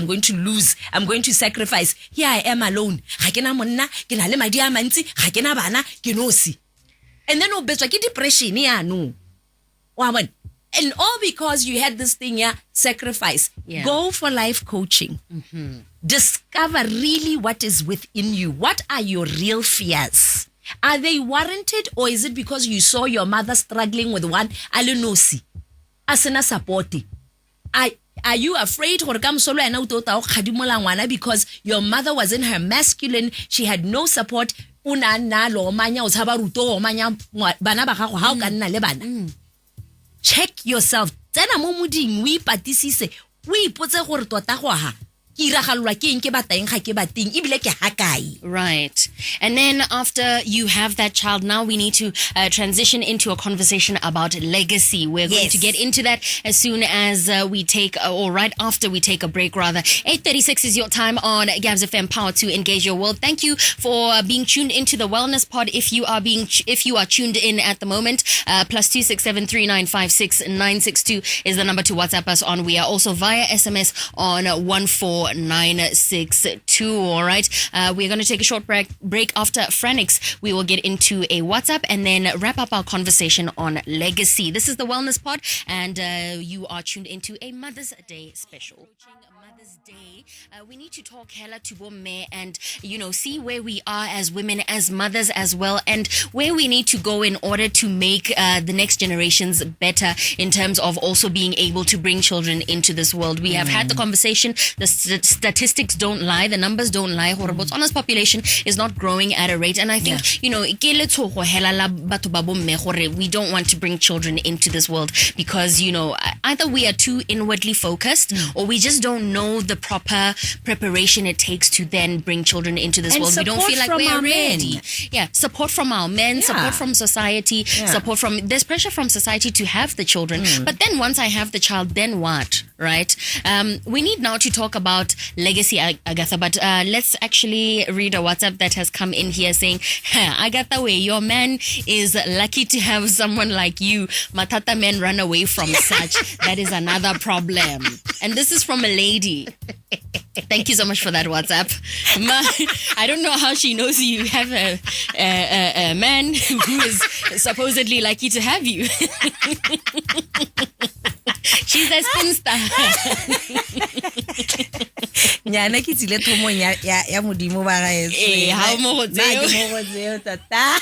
going to lose, I'm going to sacrifice. Here I am alone. And then depression. And all because you had this thing, sacrifice. Yeah. Go for life coaching. Discover really what is within you. What are your real fears? Are they warranted, or is it because you saw your mother struggling with one alinosi? Asena supporti. Are you afraid because your mother was in her masculine, she had no support? Check yourself. Right. And then after you have that child, now we need to transition into a conversation about legacy. We're going to get into that as soon as we take, or right after we take a break rather. 8:36 is your time on Gabs FM, Power to Engage Your World. Thank you for being tuned into the Wellness Pod. If you are tuned in at the moment, +267 3956 is the number to WhatsApp us on. We are also via SMS on 14962. All right. We're going to take a short break. After Franix, we will get into a WhatsApp and then wrap up our conversation on legacy. This is the Wellness Pod, and you are tuned into a Mother's Day special. Mother's Day, we need to talk hella to Bomme and, see where we are as women, as mothers as well, and where we need to go in order to make the next generations better in terms of also being able to bring children into this world. We have had the conversation. The statistics don't lie. The numbers don't lie. Botswana's population is not growing at a rate. And I think, we don't want to bring children into this world because, either we are too inwardly focused or we just don't know the proper preparation it takes to then bring children into this world. We don't feel like we're ready. Yeah, support from our men, support from society, there's pressure from society to have the children. But then once I have the child, then what? Right? We need now to talk about legacy, Agatha, but let's actually read a WhatsApp that has come in here saying, Agatha, your man is lucky to have someone like you. Matata men run away from such. That is another problem. And this is from a lady. Thank you so much for that WhatsApp. I don't know how she knows you have a man who is supposedly lucky to have you. She's a spinster. Nyana ke tsile thomo ya modimo ba gaetso. Ha mo gotseo tata.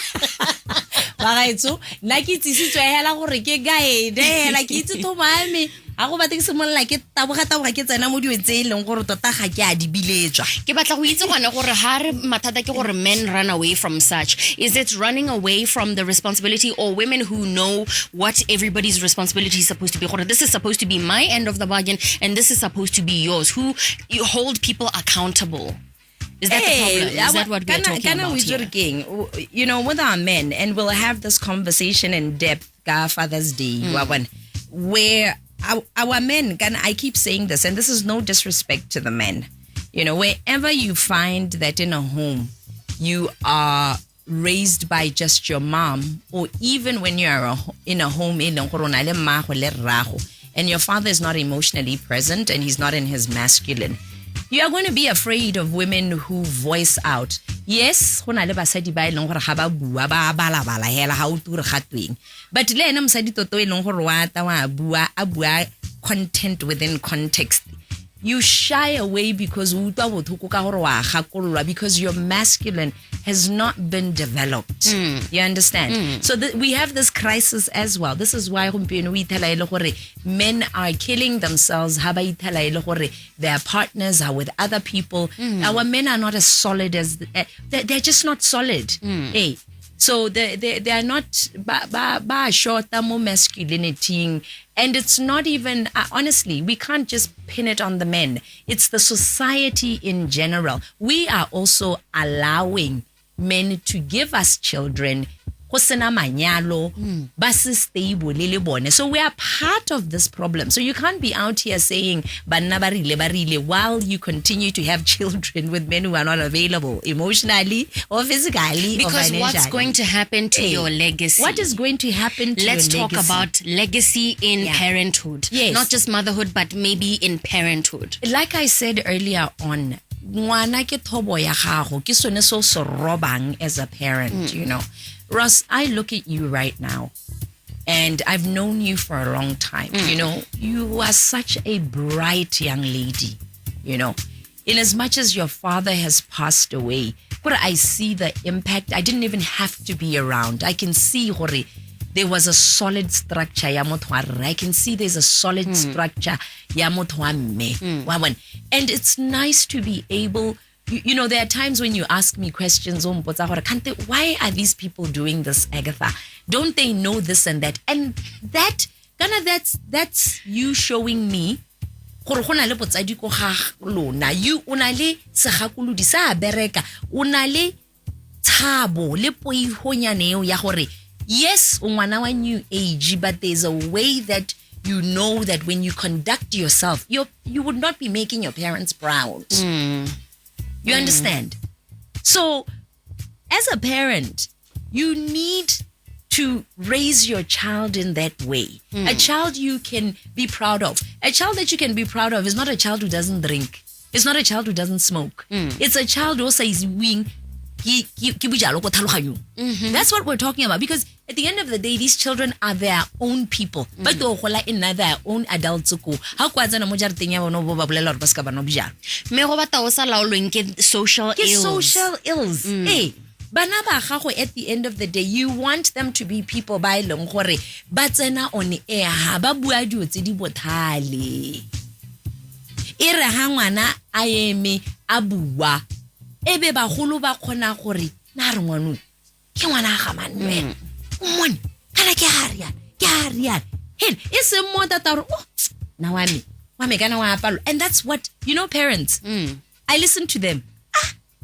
Ba gaetso nna ke tsisitswe hela gore ke guide hela ke itse thomame. A go batla ke semolla ke taboga ke tsena mo diwetse leng gore tota ga ke a di biletswa. Ke batla go itse gone gore ha re mathata ke gore men run away from such. Is it running away from the responsibility, or women who know what everybody's responsibility is supposed to be? This is supposed to be my end of the bargain and this is supposed to be yours. Who you hold people accountable? Is that the problem? Is that what we're talking about here? With our men, and we'll have this conversation in depth, Father's Day, where our men, I keep saying this, and this is no disrespect to the men. Wherever you find that in a home, you are raised by just your mom, or even when you are in a home, and your father is not emotionally present and he's not in his masculine, you are going to be afraid of women who voice out. Yes, but le ena mosadi toto e leng gore wa ta wa bua content within context. you shy away because because your masculine has not been developed. You understand? So we have this crisis as well. This is why men are killing themselves. Their partners are with other people. Our men are not as solid as they're just not solid. Hey. So they are not short more masculinity, and it's not even honestly, we can't just pin it on the men. It's the society in general. We are also allowing men to give us children. So we are part of this problem. So you can't be out here saying while you continue to have children with men who are not available emotionally or physically. Because or what's going to happen to your legacy? What is going to happen to Let's your talk about legacy in parenthood. Yes. Not just motherhood, but maybe in parenthood. Like I said earlier on, ngwana ke thobo ya gago ke sone so so robang as a parent, you know. Ross, I look at you right now, and I've known you for a long time. You know, you are such a bright young lady, you know. In as much as your father has passed away, but I see the impact. I didn't even have to be around. I can see there was a solid structure ya motho wa rre. I can see there's a solid structure ya motho wa mme. And it's nice to be able, you know, there are times when you ask me questions, why are these people doing this, Agatha? Don't they know this and that? And that's you showing me you unale segakolodi sa bereka, unale thabo le poihonyane ya gore yes, ngwana wa new age, but there's a way that you know that when you conduct yourself, you would not be making your parents proud. You understand? So, as a parent, you need to raise your child in that way. A child you can be proud of. A child that you can be proud of is not a child who doesn't drink. It's not a child who doesn't smoke. It's a child who says, that's what we're talking about, because at the end of the day, these children are their own people. But they are in their own adults. How social ills. Social ills. Hey, bana ba gago at the end of the day, you want them to be people ba ileng gore ba tsena on air ha ba bua dio tse di bothale. Ere ha ngwana a eme a bua ebe ba golo ba khona gore na re ngwanu ke ngwana ga manne mmone kana ke harian hen is mo tata oh na wa me kana wa apalo. And that's what, you know, parents, I listen to them,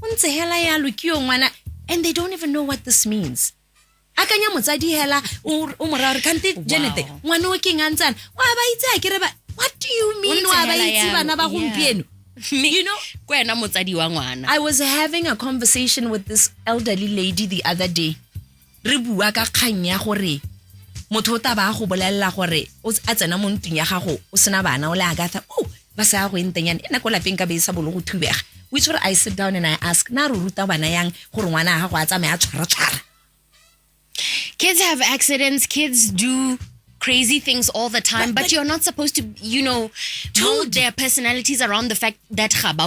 untse hela ya lo ke yo ngwana, and they don't even know what this means. Akanya motsadi hela o mora re kante Janet ngwana o ke ngantsana wa ba itse a kere ba, what do you mean wa ba itse bana ba gompieno? You know, I was having a conversation with this elderly lady the other day. Re bua ka kgang ya gore motho ta ba go bolella gore o tsena mo ntweng ya gago o sena bana o le Agatha. Oh, ba sa go entenyana ena ko lapeng ka be sa bolo go thubega. Which where I sit down and I ask, na ro ruta bana yang gore ngwana ga go a tsamaya tshwara. Kids have accidents, kids do crazy things all the time, but you're not supposed to, you know, mold their personalities around the fact that and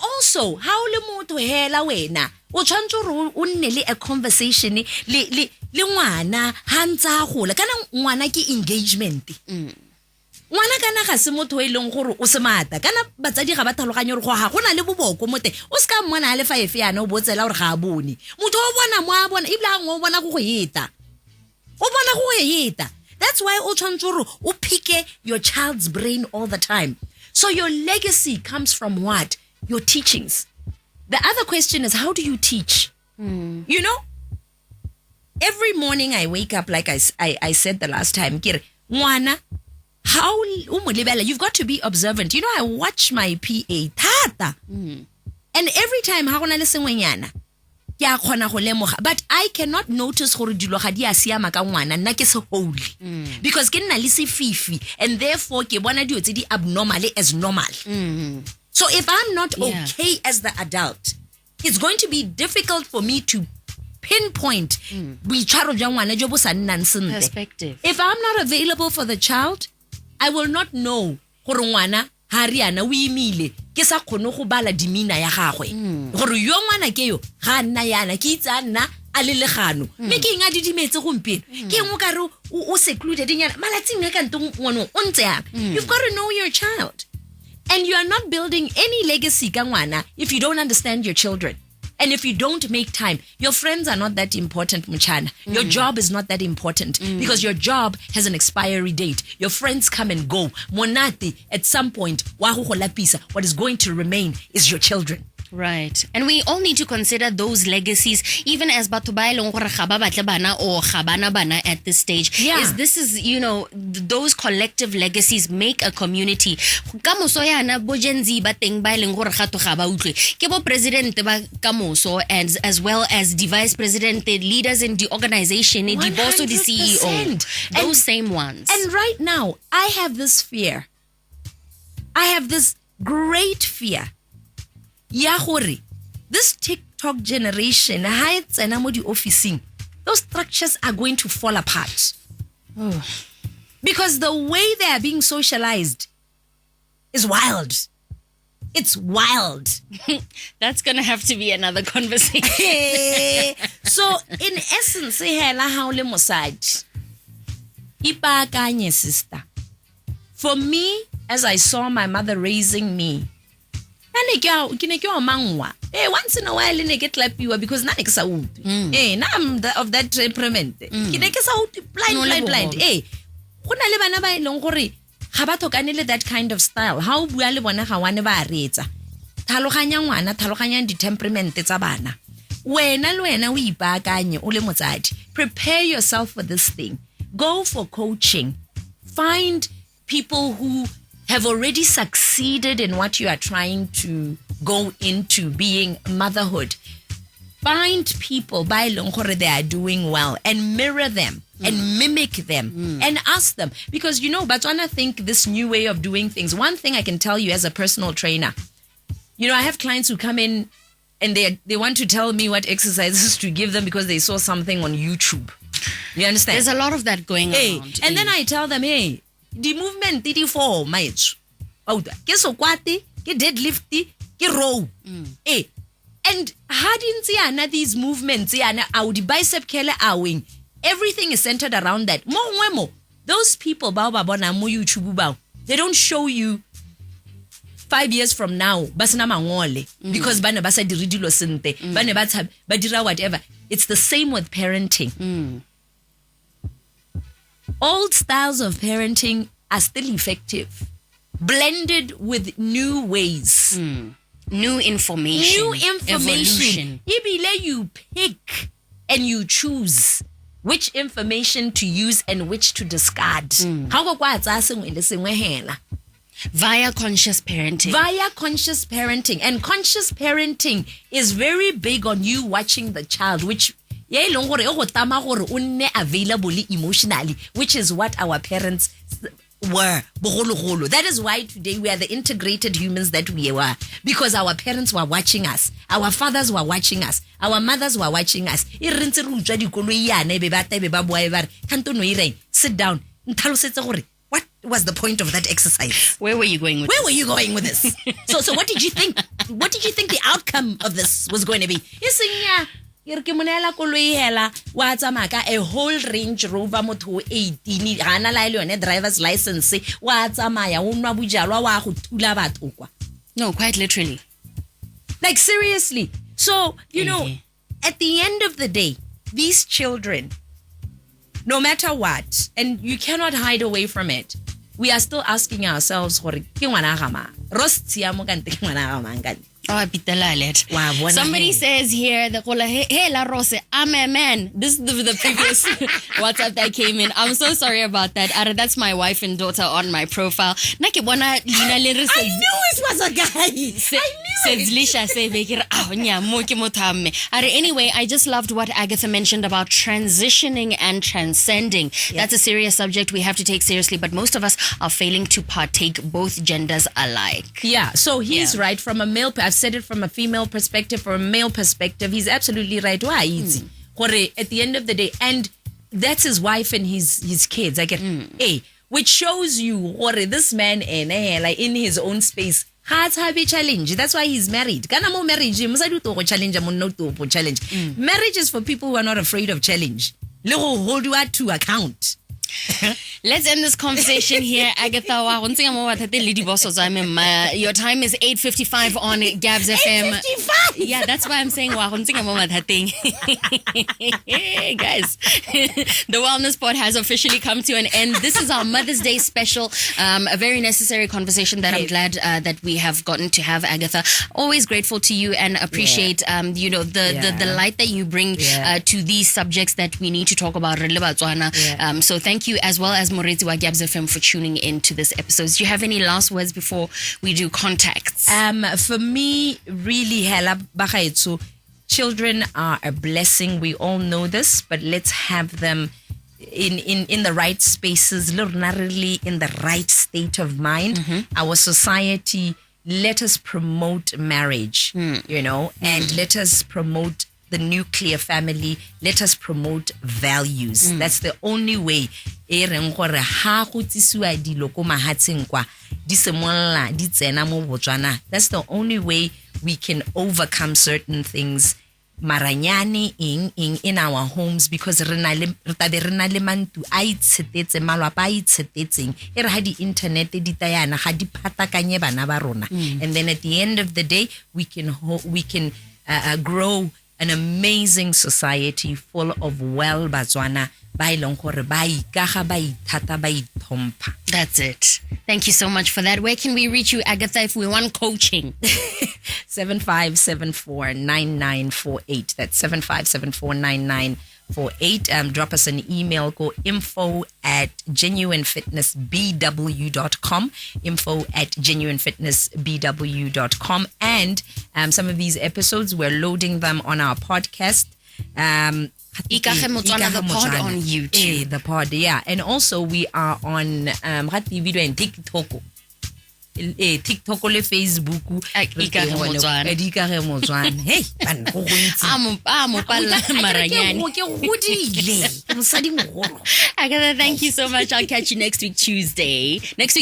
also how le motho hela wena o tshwantse o nne le a conversation le ngwana ha ntsa gola kana ngwana ke engagement. Ngwana kana ga se motho e leng gore o se mata kana batsadi ga ba tlhaloganya gore go ha gona le boboko mote o se ka mmona a le 5 yana o botsela gore ga a bone motho o bona mo a bona ibla ngo bona go yeta. That's why o pick your child's brain all the time. So your legacy comes from what? Your teachings. The other question is, how do you teach? You know? Every morning I wake up, like I said the last time, Mwana, how you've got to be observant. You know, I watch my PA, Tata. And every time, how but I cannot notice gore dilo ga di a siama ka ngwana nna ke se holy because ke nna le se fifi, and therefore ke bona dio tse di abnormal as normal. So if I'm not okay as the adult, it's going to be difficult for me to pinpoint perspective. If I'm not available for the child, I will not know gore ngwana ha riana o imile ke sa khone go bala dimina ya gagwe gore yo ngwana ke yo ga nna yana ke itsa nna a le legano me ke inga didimetse gompieno ke engwe ka re o secluded nyana malatsing ya ka ntong ngwana o ntse yana. You've got to know your child, and you are not building any legacy ka ngwana if you don't understand your children. And if you don't make time, your friends are not that important, Mchana. Your job is not that important because your job has an expiry date. Your friends come and go. Monati, at some point, what is going to remain is your children. Right. And we all need to consider those legacies, even as batho ba eleng gore ga ba batle bana or ga bana bana at this stage. Yeah. This is, you know, those collective legacies make a community. Kamoso yana bo Gen Z ba teng ba eleng gore ga to ga ba utlwe. Ke bo president ba kamoso, and as well as the vice president, the leaders in the organization, the boss of the CEO. Those same ones. And right now, I have this fear. I have this great fear. Ya gore, this TikTok generation, heights and amodi officing, those structures are going to fall apart. Because the way they are being socialized is wild. It's wild. That's going to have to be another conversation. So, in essence, hela haole mosadi. Ipakanye, sister. For me, as I saw my mother raising me, once in a while ne get lapiwa because na ke sa utlwe na I'm of that temperament ke ne ke sa utlwe blind go na le bana ba ileng gore ga ba thokane le that kind of style. How o bua le bona ga wane ba retsa thaloganya ngwana thaloganya di temperament tsa bana. Wena le wena o ipakanye o le motsadi, prepare yourself for this thing. Go for coaching, find people who have already succeeded in what you are trying to go into, being motherhood. Find people by Longkore they are doing well and mirror them and mimic them and ask them. Because, you know, Botswana think this new way of doing things. One thing I can tell you as a personal trainer, you know, I have clients who come in and they want to tell me what exercises to give them because they saw something on YouTube. You understand? There's a lot of that going around. And then I tell them, hey, the movement did for maitsu. Ke sokwati, ke deadlifty, ke row. And hadn't yana these movements yana au the bicep kele awing. Everything is centered around that. Mo those people bao babona mo YouTube bao. They don't show you 5 years from now basana mangole because bana basa diridilo sente. Bana badira whatever. It's the same with parenting. Old styles of parenting are still effective, blended with new ways. New information. Evolution. Ibile, you pick and you choose which information to use and which to discard. Via conscious parenting. Via conscious parenting. And conscious parenting is very big on you watching the child, which available emotionally, which is what our parents were. That is why today we are the integrated humans that we were, because our parents were watching us, our fathers were watching us, our mothers were watching us. Sit down. What was the point of that exercise? Where were you going with this? So what did you think? What did you think the outcome of this was going to be? A whole Range Rover moto 18 ana la ile driver's license wa tsamaya o nwa bujalwa wa go thula batho kwa. No, quite literally. Like seriously. So, you know, at the end of the day, these children, no matter what, and you cannot hide away from it, we are still asking ourselves, somebody says here, hey La Rose, I'm a man. This is the previous WhatsApp that came in. I'm so sorry about that. That's my wife and daughter on my profile. I knew it was a guy. Anyway, I just loved what Agatha mentioned about transitioning and transcending. That's a serious subject we have to take seriously, but most of us are failing to partake both genders alike. Yeah, so he's right. From a male, I've said it from a female perspective, from a male perspective, he's absolutely right. Why easy? At the end of the day, and that's his wife and his kids. I get, hey, which shows you or this man like in his own space has have a challenge. That's why he's married. Kana mo marriage mosadi to go challenge mo no to challenge. Marriage is for people who are not afraid of challenge. Le go hold you to account. Let's end this conversation here. Agatha, your time is 8:55 on Gabs FM. 8:55? Yeah, that's why I'm saying guys. The Wellness Pod has officially come to an end. This is our Mother's Day special. A very necessary conversation that I'm glad that we have gotten to have, Agatha. Always grateful to you and appreciate the light that you bring to these subjects that we need to talk about. So thank you, as well as Moretsi wa Gabs FM, for tuning in to this episode. Do you have any last words before we do contacts? For me, really, children are a blessing. We all know this, but let's have them in the right spaces, really in the right state of mind. Our society, let us promote marriage, and let us promote the nuclear family. Let us promote values. That's the only way. That's the only way we can overcome certain things maranyane in our homes, because re tabe re na le mantu a itshetsetse malapa a itshetsetseng e re ha di internet di tayana ga di phatakanye bana ba rona, and then at the end of the day we can grow an amazing society full of well Batswana ba ilong gore ba ikaga ba ithata ba ithompa. That's it. Thank you so much for that. Where can we reach you, Agatha, if we want coaching? 75749948. That's 75749948. Drop us an email. Go info@genuinefitnessbw.com. info@genuinefitnessbw.com. And some of these episodes, we're loading them on our podcast. Ikage Motswana The Pod on YouTube. The pod, yeah. And also we are on video and TikTok. TikTok le Facebook. Ikage Motswana. Ikage Motswana. Hey, ban go go itse. Mo palla maranyane. Agatha, thank you so much. I'll catch you next week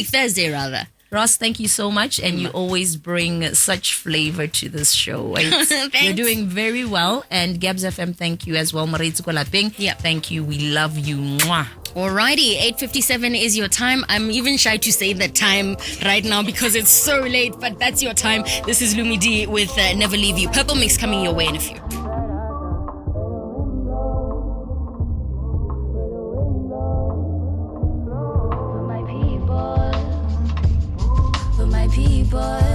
Thursday rather. Ross, thank you so much, and you always bring such flavor to this show. You're doing very well, and Gabs FM, thank you as well. Yep. Thank you. We love you. Mwah. Alrighty, 8:57 is your time. I'm even shy to say the time right now because it's so late, but that's your time. This is Lumi D with Never Leave You. Purple Mix coming your way in a few. For my people.